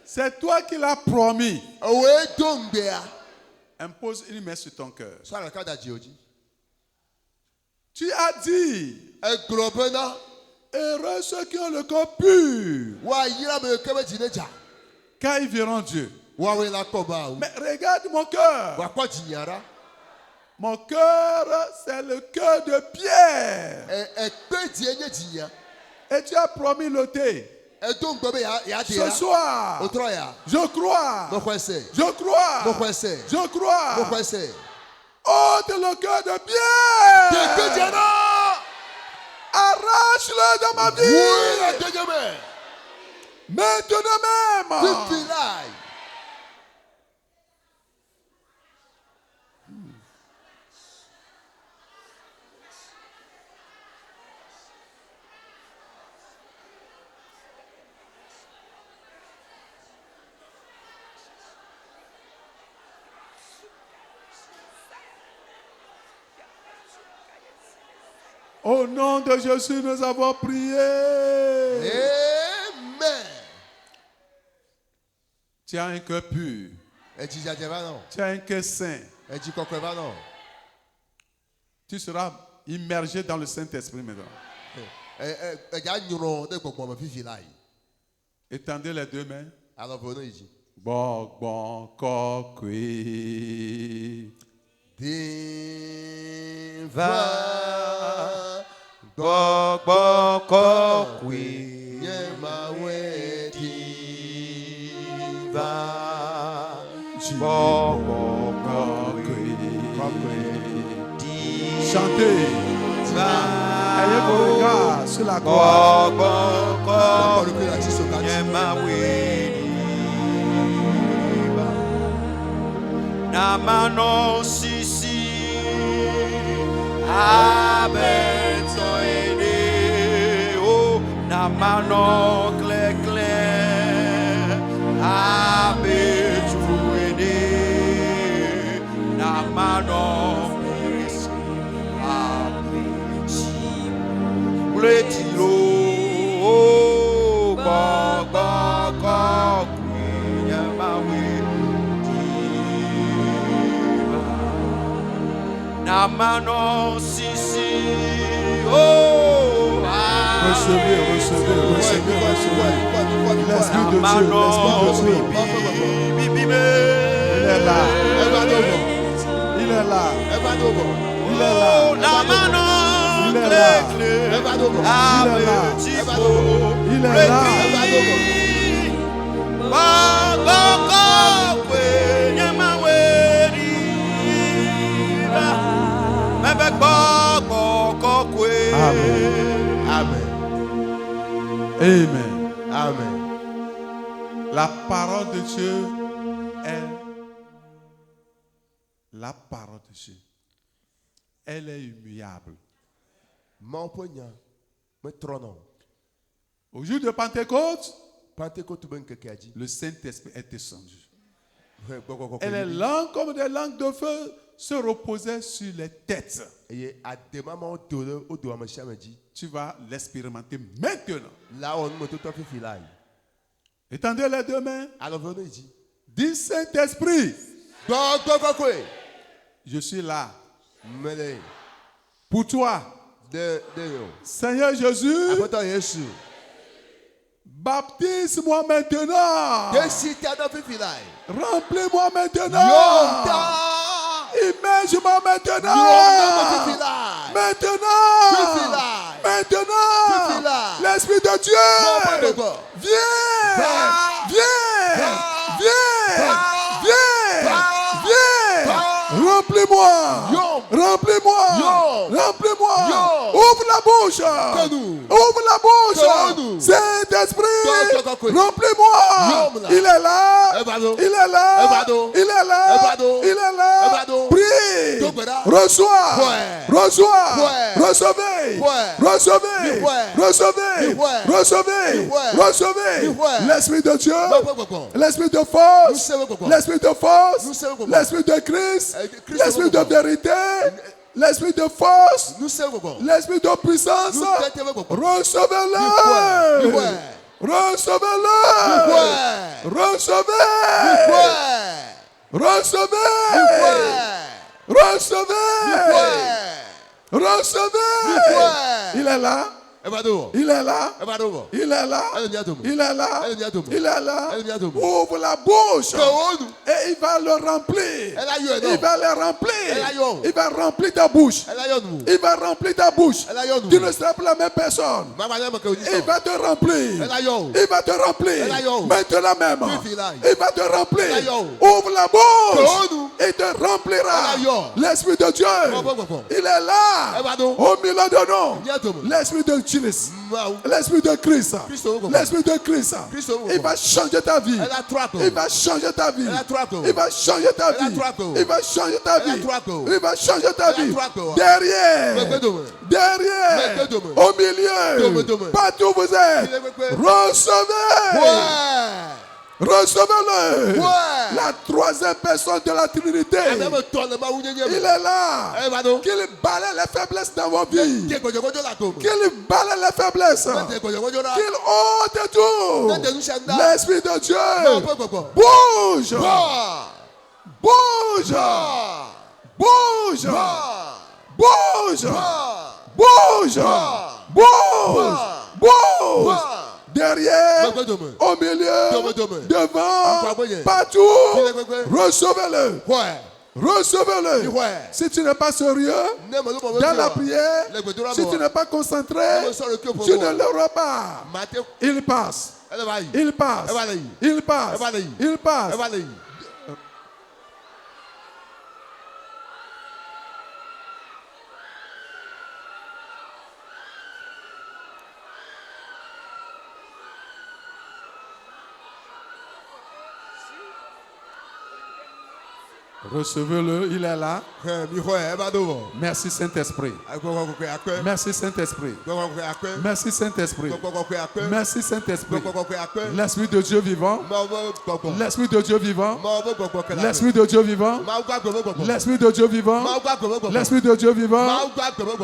c'est toi qui l'as promis. owoe do ŋgbea Impose une main sur ton cœur. sɔ ɖeka da dziwo dzi Tu as dit, egblɔ bena heureux ceux qui ont le corps pur, woayra ame ke be dzi ne dza car ils verront Dieu. woawoe la kpɔ bawo Mais regarde mon cœur. woakpɔ dzinya ɖa Mon cœur, c'est le cœur de Pierre. ekpe dzie nye dzinya Et tu as promis l'ôter. edo ŋgbe be yaɖe Ce la soir, wotrɔ ya je crois. mexɔe se Je crois. mexɔe se Je crois. mexɔe se Ôte le cœur de ekpe Pierre. dzie na Arrache-le de ma woe vie. le denye me Maintenant même. fifi lai Au nom de Jésus, nous avons prié. amen Tu as un cœur pur. edzi dzadze va nɔ Tu as un cœur saint. edzi kɔkɔe va nɔ Tu seras immergé dans le Saint-Esprit maintenant. edza nyrɔ ɖe gbɔgbɔ me fifi lai Étendez les deux mains. alɔ vo ne yi dzi Gbɔgbɔ kɔkɔe. diva Gbɔgbɔ kɔkɔe nye mawe diva. Gbɔgbɔ kɔkɔe Chantez. diva. Ayez vos regards sur la croix. Gbɔgbɔ kɔkɔe kɔkɔe la ti so ka nye ti mawe diva. Namanɔ sisi abetɔ ene o namanɔ klekle abetu ene namanɔ esi abeti wleti lo gbɔgbɔ kɔkɔe nye mawe diva. Namano sisi oh Recevez, recevez, recevez, recevez. L'Esprit de Dieu, Namano l'Esprit de Dieu. bibi Il est là. eva do bɔ Il est là. eva do bɔ Il est là. Namano Il est là. eva do bɔ abetibo Il est là. eva do bɔ Gbɔgbɔ kɔkɔe nyamawe riba mɛbɛ gbɔgbɔ kɔkɔe. amen Amen. amen La parole de Dieu est la parole de Dieu. Elle est immuable. mawo ƒe nya metrɔna o Au jour de Pentecôte, pantekote be ŋkekea dzi le Saint-Esprit est descendu. gbɔgbɔ Et les kɔkɔe langues comme des langues de feu se reposaient sur les têtes. eye ademamawo do ɖe wo do ame sia ame dzi Tu vas l'expérimenter maintenant. la wɔ numetotɔ fifi lai Étendez les deux mains. alɔ vo ne yi dzi Dis Saint-Esprit, gbɔgbɔ kɔkɔe je suis là mele pour toi. de yo Seigneur Jésus, aƒetɔ Yesu baptise-moi maintenant. desi ta ɖe fifi lai Remplis-moi yɔm maintenant. ta Immerge-moi yɔm ta me fifi maintenant. lai Maintenant. Fifi là. Maintenant. Fifi là. L'Esprit de Mon Dieu. Père. Viens. Va. Viens. Va. Viens. Va. Viens. Va. Viens. Va. Remplis-moi. Yom. Remplis-moi. Yom. Remplis-moi. Yom. Ouvre la bouche. Que-nous. Ouvre la bouche. Que-nous. Saint-Esprit. Que-nous. Remplis-moi. Yom là. Il est là. Ebado. Il est là. Ebado. Il est là. Ebado. Il est là. Ebado. Prie. Dogbera. Reçois. Ouais. Reçois. Ouais. Recevez. Ouais. Recevez. Ouais. Recevez. Ouais. Recevez. Ouais. Recevez. Ouais. L'Esprit de Dieu. Ouais. L'Esprit de Nous force. savons quoi. L'Esprit de force. Nous savons quoi. L'Esprit de Christ. Christ L'Esprit de quoi. vérité. L'Esprit de force. Nous savons quoi. L'Esprit de puissance. Nous savons quoi. Recevez-le. Ouais. Recevez-le. Ouais. Recevez. Ouais. Recevez. Ouais. Recevez. Recevez. Ouais. Il est là. Il est là. Il est là. Il est là. Il est là. Ouvre la bouche. Et il va le remplir. Il va le remplir. Il va remplir ta bouche. Il va remplir ta bouche. Tu ne seras plus la même personne. Il va te remplir. Il va te remplir. Maintenant même. Il va te remplir. Ouvre la bouche. Il te remplira. L'Esprit de Dieu. Il est là. Au milieu de nous. L'Esprit de Dieu. L'Esprit de Christ. L'Esprit de Christ. Il va changer ta vie. Il va changer ta vie. Il va changer ta vie. Il va changer ta vie. Il va changer ta vie. Derrière. Derrière. Au milieu. Partout où vous êtes. Recevez. Recevez-le. La troisième personne de la Trinité. Il est là. Qu'il balaie les faiblesses dans vos vies. Qu'il balaie les faiblesses. Qu'il ôte tout. L'Esprit de Dieu. Bouge. Bouge. Bouge. Bouge. Bouge. Bouge. Bouge. Derrière, au milieu, devant, partout, recevez-le. Recevez-le. Si tu n'es pas sérieux dans la prière, si tu n'es pas concentré, tu ne l'auras pas. Il passe. Il passe. Il passe. Il passe. Recevez-le, il est là. Merci Saint-Esprit. Merci Saint-Esprit. Merci Saint-Esprit. Merci Saint-Esprit. L'Esprit de Dieu vivant. L'Esprit de Dieu vivant. L'Esprit de Dieu vivant. L'Esprit de Dieu vivant. L'Esprit de Dieu vivant.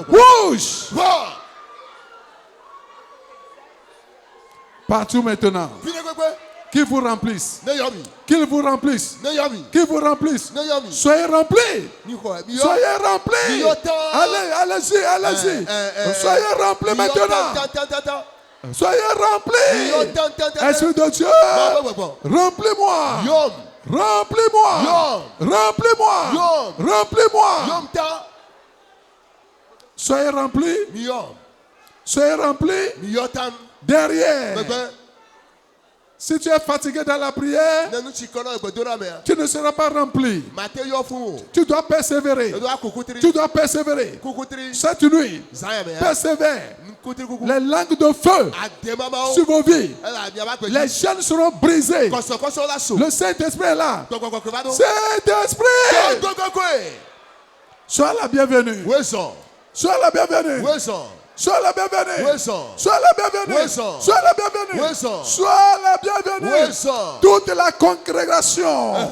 Bouge. Partout maintenant. Qu'il vous remplisse. Qu'il vous remplisse. Qu'il vous remplisse. Soyez remplis. Soyez remplis. Allez, allez-y, allez-y. Soyez remplis maintenant. Soyez remplis. Esprit de Dieu. Remplis-moi. Remplis-moi. Remplis-moi. Remplis-moi. Soyez remplis. Soyez remplis. Derrière. Si tu es fatigué dans la prière, tu ne seras pas rempli. Tu dois persévérer. Tu dois persévérer. Cette nuit, persévère. Les langues de feu sur vos vies. Les chaînes seront brisées. Le Saint-Esprit est là. Saint-Esprit, sois la bienvenue. Sois la bienvenue. Sois la bienvenue. Sois la bienvenue. Sois la bienvenue. Sois la bienvenue. Toute la congrégation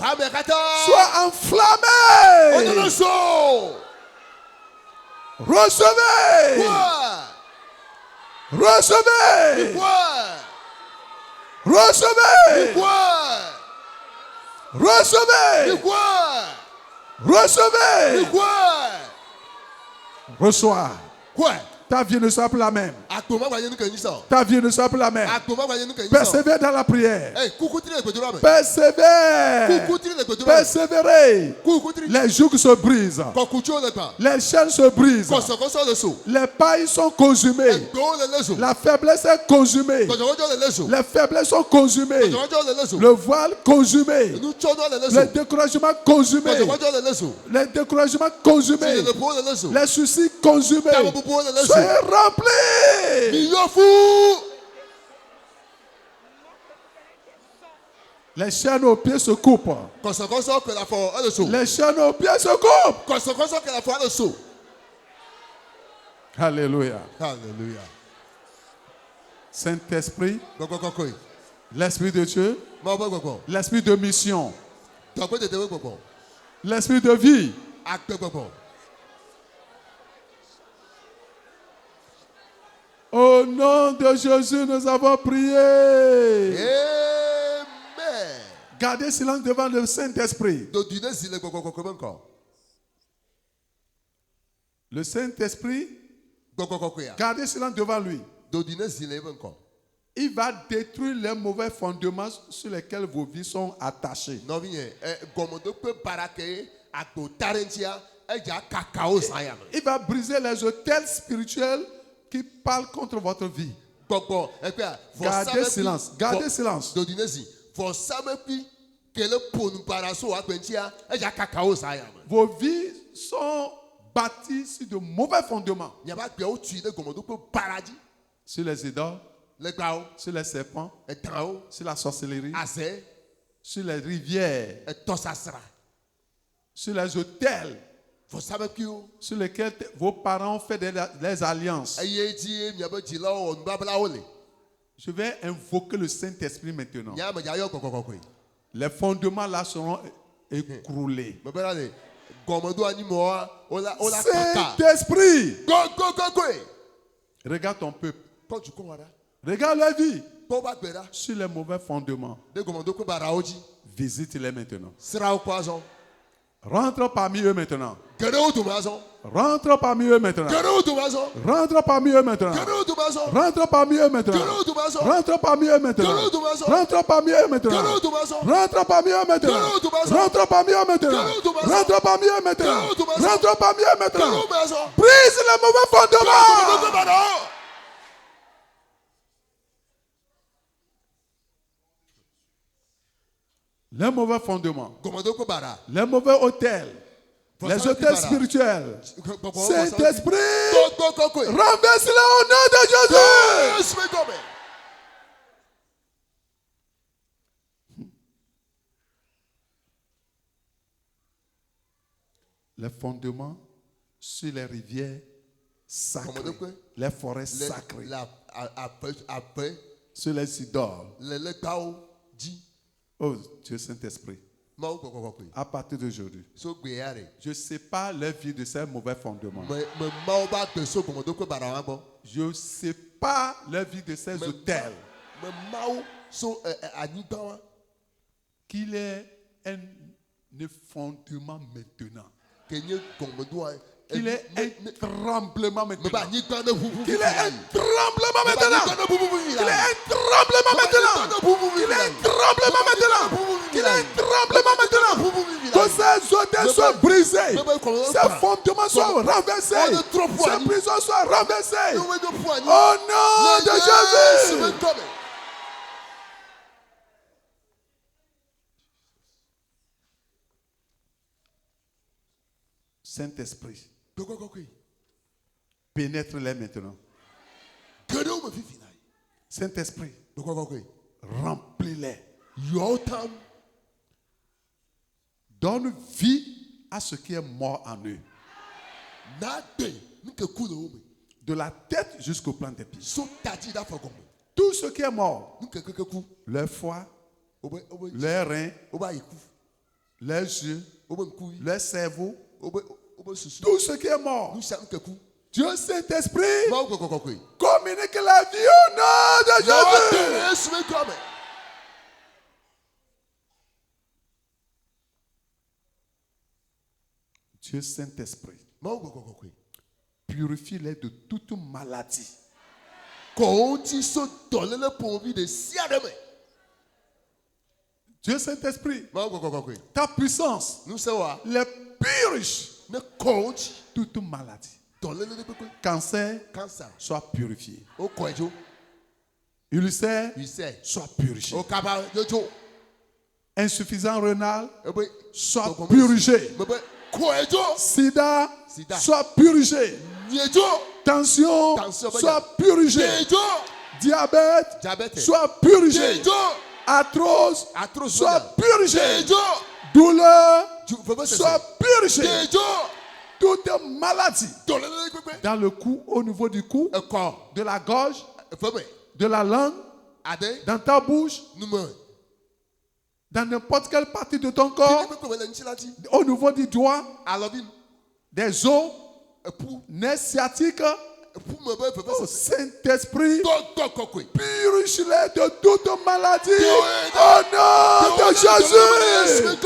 soit enflammée. Recevez. Recevez. Recevez. Recevez. Recevez. Reçois. Ta vie ne sera plus la même. Ta vie ne sera plus la même. Persévère dans la prière. Persévère. Persévérez. Les jougs se brisent. Les chaînes se brisent. Les pailles sont consumées. La faiblesse est consumée. Les faiblesses sont consumées. Le voile consumé. Le découragement consumé. Les découragements consumés. Les soucis consumés. Soyez remplis. Les chaînes aux pieds se coupent. Kɔsɔkɔsɔ que la fɔ ɛlɛ so. Les chaînes aux pieds se coupent. Kɔsɔkɔsɔ que la fɔ ɛlɛ so. Alléluia. Hallelujah. Saint-Esprit, Gbɔgbɔgbɔkoe. l'Esprit de Dieu, Mɔbɔ gbɔgbɔ. l'Esprit de mission, Tɔgbɛ tete gbɔgbɔ. l'Esprit de vie. Agbe gbɔgbɔ. Au nom de Jésus, nous avons prié. Amen. Gardez silence devant le Saint-Esprit. Dodi ne zi le gbɔgbɔgbɔkoe bɛ ŋkɔ. Le Saint-Esprit, Gbɔgbɔgbɔkoea. gardez silence devant lui. Dodi ne zi le bɛ ŋkɔ. Il va détruire les mauvais fondements sur lesquels vos vies sont attachées. Nɔvinyɛ gɔmɔdokpe barake agbo tarentia edza kakawo zaya me. Il va briser les autels spirituels qui parlent contre votre vie. Gbɔgbɔ ɛkpɛa. Gardez silence. Gardez silence. Dodi ne zi vɔsamekpi kele ponu baraso akpɛntia edza kakawo zaya me. Vos vies sont bâties sur de mauvais fondements. Nyaba gbeawo tui ne gɔmɔdokpe baradzi. Sur les idoles, Legbawo. sur les serpents, Etanwo. sur la sorcellerie, Azɛ. sur les rivières, Etɔsasra. sur les autels Vɔsamekpiwo. sur lesquels vos parents ont fait des alliances. Eye dzi miabe dzilawo wɔ nubablawo le. Je vais invoquer le Saint-Esprit maintenant. Nyame dza yɔ gbɔgbɔgbɔkoe. Les fondements là seront écroulés. Mebena le gɔmɔdo anyimɔa wola kaka. Saint-Esprit, Gogogogoe. regarde ton peuple. Kɔ dukɔ wa ɖa. Regarde leur vie Kpɔ ba gbe ɖa. sur les mauvais fondements. De gɔmɔdokpe barawo dzi. Visite-les maintenant. Srawo kpɔ azɔ. Rentre parmi eux maintenant. Geɖewo dome azɔ. Rentre parmi eux maintenant. Geɖewo dome azɔ. Rentre parmi eux maintenant. Geɖewo dome azɔ. Rentre parmi eux maintenant. Geɖewo dome azɔ. Rentre parmi eux maintenant. Geɖewo dome azɔ. Rentre parmi eux maintenant. Geɖewo dome azɔ. Rentre parmi eux maintenant. Geɖewo dome azɔ. Rentre parmi eux maintenant. Geɖewo dome azɔ. Rentre parmi eux maintenant. Geɖewo dome azɔ. Rentre parmi eux maintenant. Geɖewo dome azɔ. Brise les mauvais Gɔmɔdokpe fondements. barawo. Les mauvais fondements. Gɔmɔdokpe bara. Les mauvais hôtels. Les hôtels spirituels. Saint-Esprit, Gogogogoe. renverse-les au nom de Jésus. Yesu me gɔmɛ. Les fondements sur les rivières sacrées, Gɔmɔdokpe. les forêts sacrées, La aƒe. sur les idoles. Le legbawo dzi. Oh Dieu Saint-Esprit, Mawu gbɔgbɔgbɔkoe. à partir d'aujourd'hui, So gbea ɖe. je sépare leur vie de ces mauvais fondements. Me mawo ba gbe so gɔmɔdokpe bara wa gbɔ. Je sépare leur vie de ces hôtels. Me mawo so anyigba wa. Qu'il ait un effondrement maintenant. Ke nye gɔmɔdoa. Qu'il ait un tremblement Me ba maintenant. anyigba ne ʋuʋu. Qu'il ait un tremblement maintenant. Anyigba ne ʋuʋu Qu'il ait un tremblement maintenant. Qu'il ait un tremblement maintenant. Qu'il ait un tremblement maintenant. Que ces hôtels soient brisés. Ces fondements soient renversés. Ces prisons soient renversées. Au nom de Jésus. Saint-Esprit, pénètre-les maintenant. Saint-Esprit, remplis-les. Donne vie à ce qui est mort en eux. De la tête jusqu'au plan des pieds. Tout ce qui est mort, leur foie, leurs reins, leurs yeux, leur cerveau, tout ce qui est mort. Dieu Saint-Esprit, communique la vie au nom de Jésus. Dieu Saint-Esprit, purifie-les de toute maladie. Dieu Saint-Esprit, ta puissance les purge toute maladie. Cancer soit purifié. Ulcère soit purifié. Insuffisant rénal soit purgé. Sida soit purgé. Tension soit purgé. Diabète soit purgé. Atroce. Atroce. Sois purgé. Jejo. Douleur. Fais-moi Sois purgé. Jejo. Toute maladie. Tolele kwekwe. Dans le cou, au niveau du cou, Encore. de la gorge, Fais-moi. de la langue, Ade. dans ta bouche, Nume. dans n'importe quelle partie de ton corps, au niveau du doigt, Alobin. des os, Epou. nerfs sciatiques. Epou me be Oh, Saint-Esprit, kokwe. purge-les de toute maladie. Au nom de Jésus.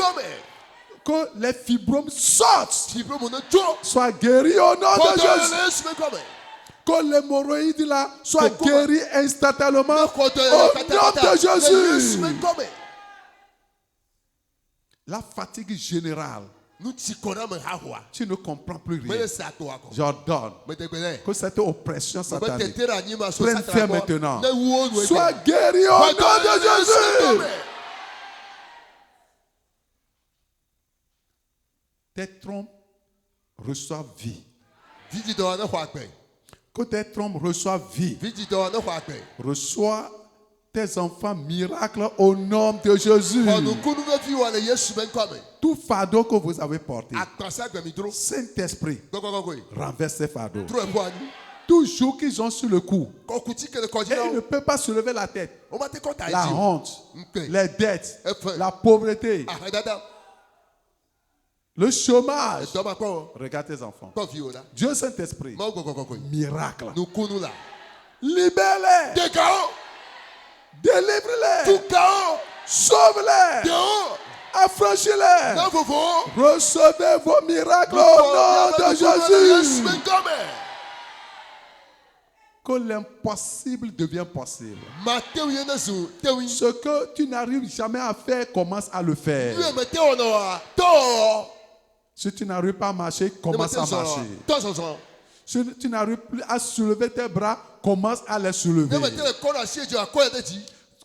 Que les fibromes sortent, soient guéris au nom de Jésus. Que l'hémorroïde là soit guéri instantanément au nom de Jésus. La fatigue générale, tu ne comprends plus rien. J'ordonne que cette oppression satanique prenne fin maintenant. Sois guéri au nom de Jésus. Tes trompes reçoivent vie. Que tes trompes reçoivent vie. Reçois tes enfants miracles au nom de Jésus. Tout fardeau que vous avez porté, Saint-Esprit, renverse ces fardeaux. Toujours qu'ils ont sur le cou, et ils ne peuvent pas se lever la tête. La honte, les dettes, la pauvreté, le chômage. Regarde tes enfants. Dieu Saint-Esprit, miracle. Libère-les. Délivre-les. Sauve-les. Affranchis-les. Recevez vos miracles au nom de Jésus. Que l'impossible devienne possible. Ce que tu n'arrives jamais à faire, commence à le faire. Si tu n'arrives pas à marcher, commence à marcher. Si tu n'arrives plus à soulever tes bras, commence à les soulever.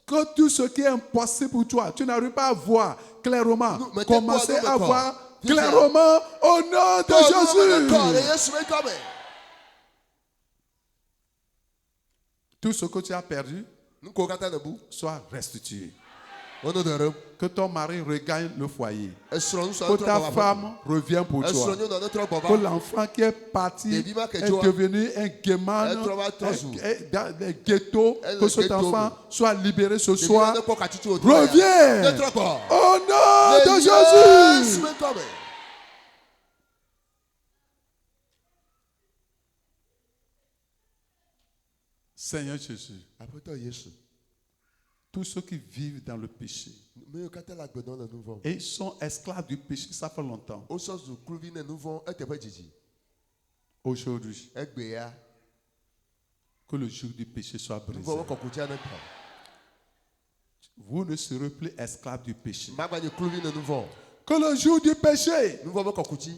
Que tout ce qui est impossible pour toi, tu n'arrives pas à voir clairement, commencez à voir clairement au nom de Jésus. Tout ce que tu as perdu soit restitué. Que ton mari regagne le foyer. Que ta femme revienne pour toi. Que l'enfant qui est parti est devenu un gaiement, un ghetto. Que cet enfant soit libéré ce soir. Reviens au nom de Jésus. Seigneur Jésus, tous ceux qui vivent dans le péché et sont esclaves du péché, ça fait longtemps. Aujourd'hui, que le joug du péché soit brisé. Vous ne serez plus esclaves du péché. Que le joug du péché,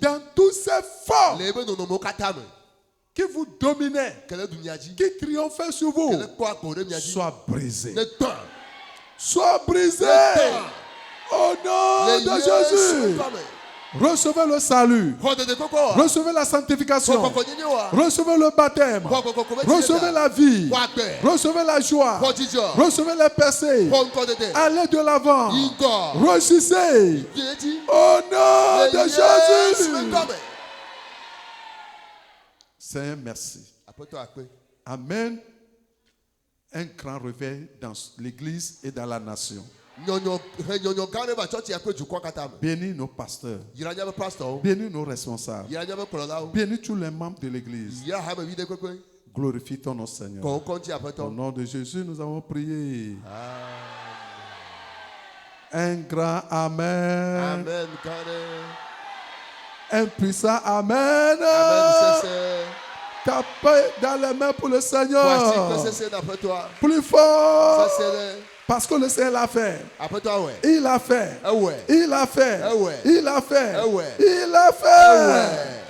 dans tous ses formes, qui vous dominait, qui triomphait sur vous, soit brisé. Soit brisé au nom de Jésus. Recevez le salut. Recevez la sanctification. Recevez le baptême. Recevez la vie. Recevez la joie. Recevez les percées. Allez de l'avant. Réussissez au nom de Jésus. Seigneur, merci. Amen. Un grand réveil dans l'église et dans la nation. Bénis nos pasteurs. Bénis nos responsables. Bénis tous les membres de l'église. Glorifie ton nom, Seigneur. Au nom de Jésus, nous avons prié. Un grand Amen. Un puissant Amen. Tapez dans les mains pour le Seigneur. Plus fort. Parce que le Seigneur l'a fait. Il l'a fait. Il l'a fait. Il l'a fait. Il l'a fait.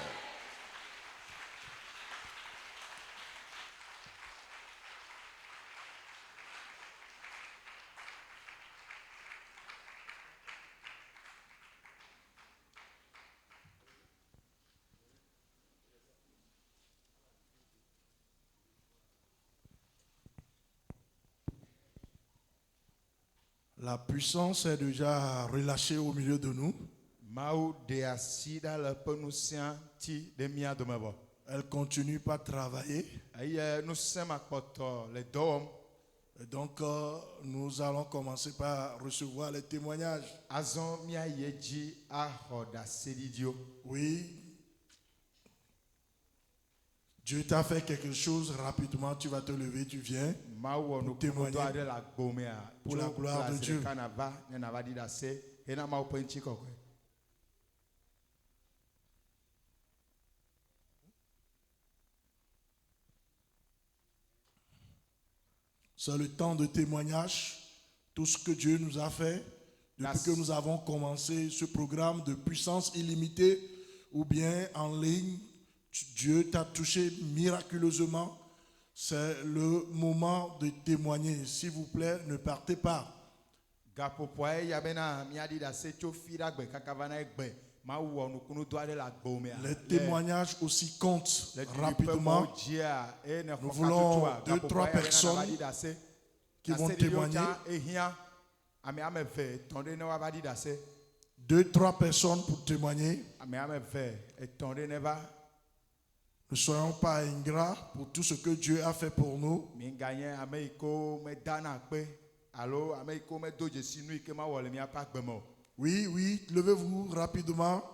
La puissance est déjà relâchée au milieu de nous. Maou de asida le penusian ti de mia de mebo. Elle continue par travailler. Aïe nous sommes à les dom. Et donc, nous allons commencer par recevoir les témoignages. Azon mia yeji a hoda sedidio. Oui. Dieu t'a fait quelque chose rapidement, tu vas te lever, tu viens pour témoigner pour la gloire de Dieu. C'est le temps de témoignage, tout ce que Dieu nous a fait depuis que nous avons commencé ce programme de puissance illimitée ou bien en ligne. Dieu t'a touché miraculeusement. C'est le moment de témoigner. S'il vous plaît, ne partez pas. Les témoignages aussi comptent rapidement. Nous voulons 2-3 personnes qui vont témoigner. 2-3 personnes pour témoigner. Ne soyons pas ingrats pour tout ce que Dieu a fait pour nous. Oui, oui, levez-vous rapidement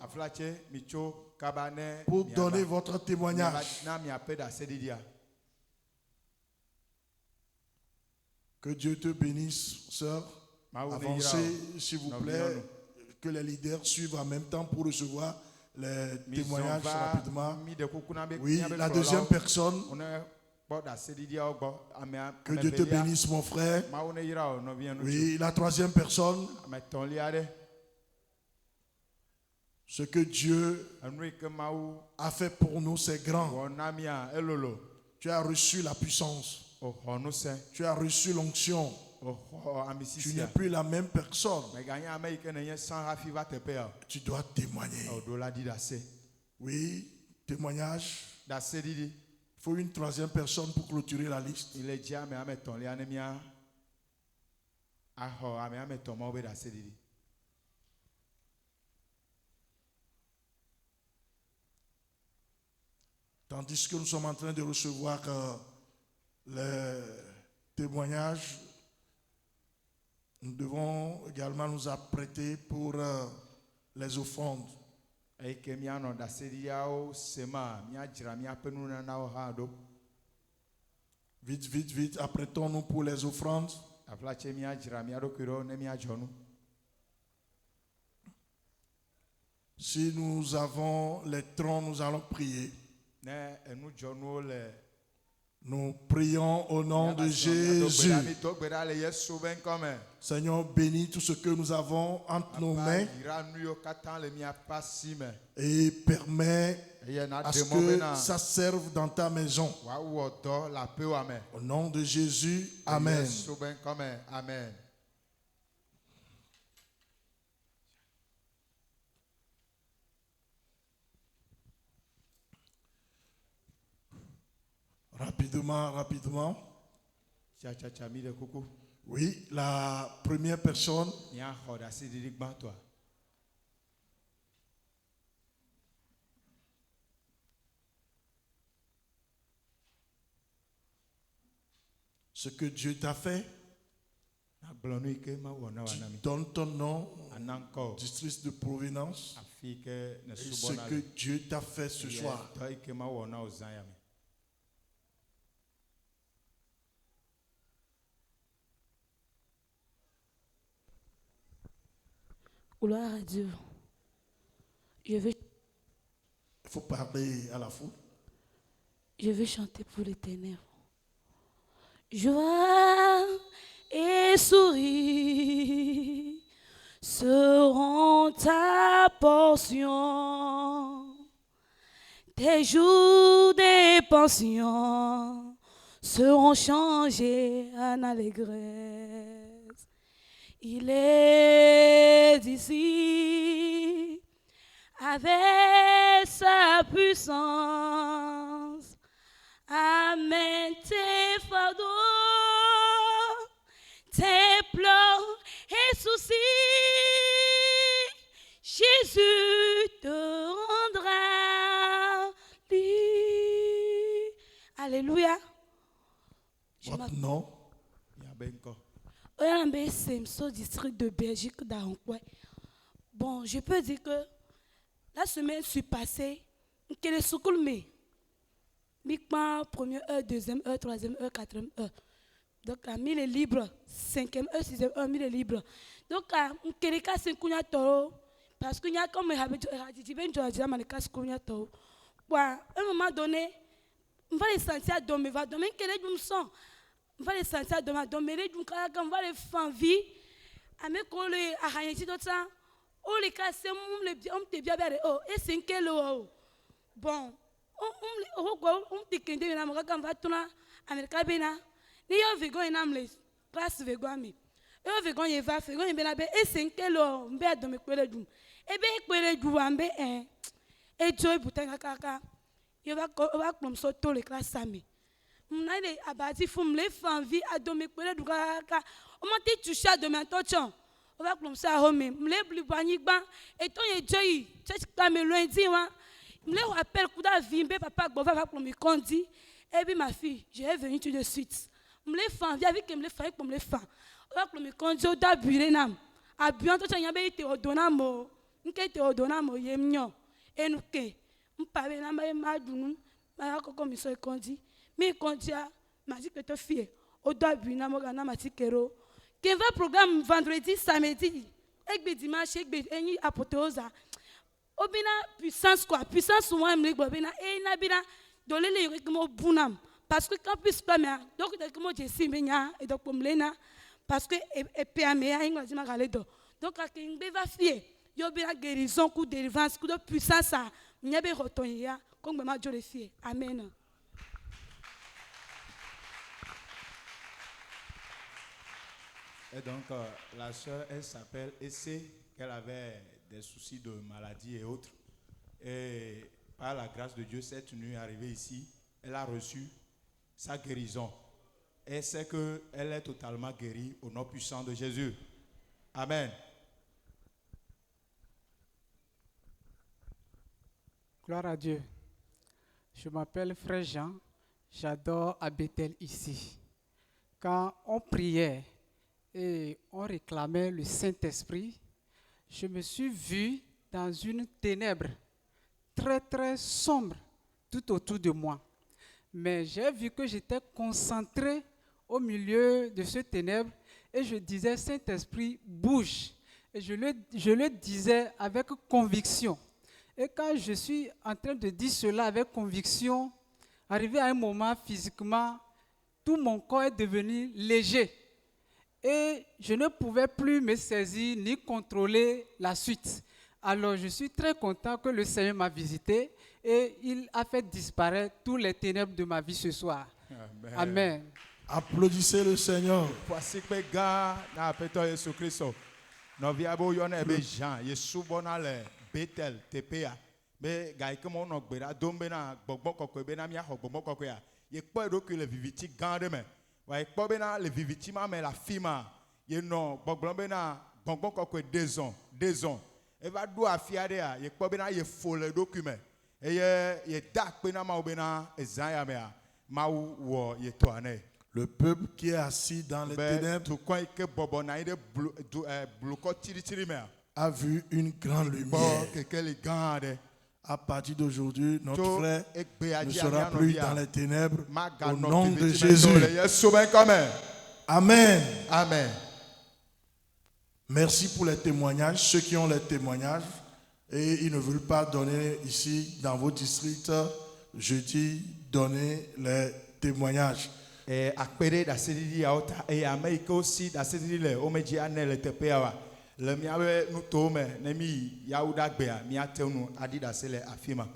pour donner votre témoignage. Que Dieu te bénisse, sœur. Avancez, s'il vous plaît, que les leaders suivent en même temps pour recevoir les témoignages rapidement. Oui, la deuxième personne. Que Dieu te bénisse, mon frère. Oui, la troisième personne. Ce que Dieu a fait pour nous, c'est grand. Tu as reçu la puissance. Tu as reçu l'onction. Tu n'es plus la même personne. Tu dois témoigner. Oui, témoignage. Il faut une troisième personne pour clôturer la liste. Tandis que nous sommes en train de recevoir les témoignages, nous devons également nous apprêter pour les offrandes. Vite, vite, vite, apprêtons-nous pour les offrandes. Si nous avons les troncs, nous allons prier. Nous prions au nom de Jésus. Seigneur, bénis tout ce que nous avons entre nos mains et permets à ce que ça serve dans ta maison. Au nom de Jésus, Amen. Amen. Rapidement, rapidement. Oui, la première personne. Ce que Dieu t'a fait. Tu donnes ton nom, district de provenance, et ce que Dieu t'a fait ce soir. Gloire à Dieu. Il faut parler à la foule. Je vais chanter pour l'Éternel. Joie et sourire seront ta portion. Tes jours de pension seront changés en allégresse. Il est ici avec sa puissance. Amen. Tes fardeaux, tes pleurs et Alléluia. Votre nom? C'est au district de Belgique d'Aronquois. Bon, je peux dire que la semaine suis passée, que les soukoul me. Première heure, deuxième heure, troisième heure, quatrième heure. Donc, à 1000 est libre. Cinquième heure, sixième heure, 1000 est libre. Donc, à Keleka, c'est Kounia Toro. Parce que, comme je à un moment donné, on va les sentir à dormir. Va dormir, quel est le son? On va les sentir à dormir. Dormir, on va les faire vie. À mes collègues, à Haïti, tout ça. Oh, les cas, c'est on te bien. Oh, et c'est quel eau? Bon. On te kende na moka kan vatuna Amerika bena ni yo vegan enamle class vegan mi yo vegan ye va vegan bena be esenkelo mbe adome kwere dum ebe kwere du ambe e joy butanga kaka yo va klom so to le class ami mna ile abati fum le fanvi adome kwere du kaka o ma te toucher adome tochon o va klom sa home mle blu bani gba e ton ye joy church kamelo ndi wa. Je me rappelle que papa va pour me conduire. Et puis ma fille, je vais venir tout de suite. Je me fais avec me faire pour me faire. On va pour me conduire au daburer nam. A bien tout ça y a été ordonnamo. N'était ordonnamo yemnyo. Et nous que on parle na ma dunu. Ma comme il se conduit. Mais conduire m'a dit que ta fille au daburer nam na ma tikero. Qui va programme vendredi, samedi. Et dimanche et eni apothéose. Obina puissance quoi, puissance moi me bina et na bina dole le ko bunam parce que quand puisse pas mais donc de ko je si menya et donc pour lena parce que et PME a ingla ma gale do donc à king va fier yo bina guérison coup délivrance coup de puissance ça nyabe rotonya comme ma jole fier amen. Et donc la sœur elle s'appelle Essé, qu'elle avait des soucis de maladie et autres. Et par la grâce de Dieu, cette nuit arrivée ici, elle a reçu sa guérison. Et c'est qu'elle est totalement guérie au nom puissant de Jésus. Amen. Gloire à Dieu. Je m'appelle Frère Jean. J'adore à Bethel ici. Quand on priait et on réclamait le Saint-Esprit, je me suis vu dans une ténèbre très très sombre tout autour de moi. Mais j'ai vu que j'étais concentré au milieu de ce ténèbre et je disais, Saint-Esprit, bouge. Et je le disais avec conviction. Et quand je suis en train de dire cela avec conviction, arrivé à un moment physiquement, tout mon corps est devenu léger. Et je ne pouvais plus me saisir ni contrôler la suite. Alors je suis très content que le Seigneur m'a visité et il a fait disparaître tous les ténèbres de ma vie ce soir. Amen. Amen. Applaudissez le Seigneur. Ouais, pas bena le vivitima mais la fima, ye non, boglon bena, bonbon kokwe 2 ans. Et va do afiade ya, ye pas bena ye folle document. Et ye dak bena ma bena ezaya mea, ma wo ye toane. Le peuple qui est assis dans les ténèbres a vu une grande lumière. À partir d'aujourd'hui, notre frère ne sera plus dans les ténèbres. Au nom de Jésus. Amen. Amen. Merci pour les témoignages. Ceux qui ont les témoignages et ils ne veulent pas donner ici dans vos districts, je dis donnez les témoignages. Et akpere da sedidi aota et Amérique aussi da sedidi le omeji anele tepeawa. Le miawe nous tome nemi yaouda gbea miatenu adi da sele afima.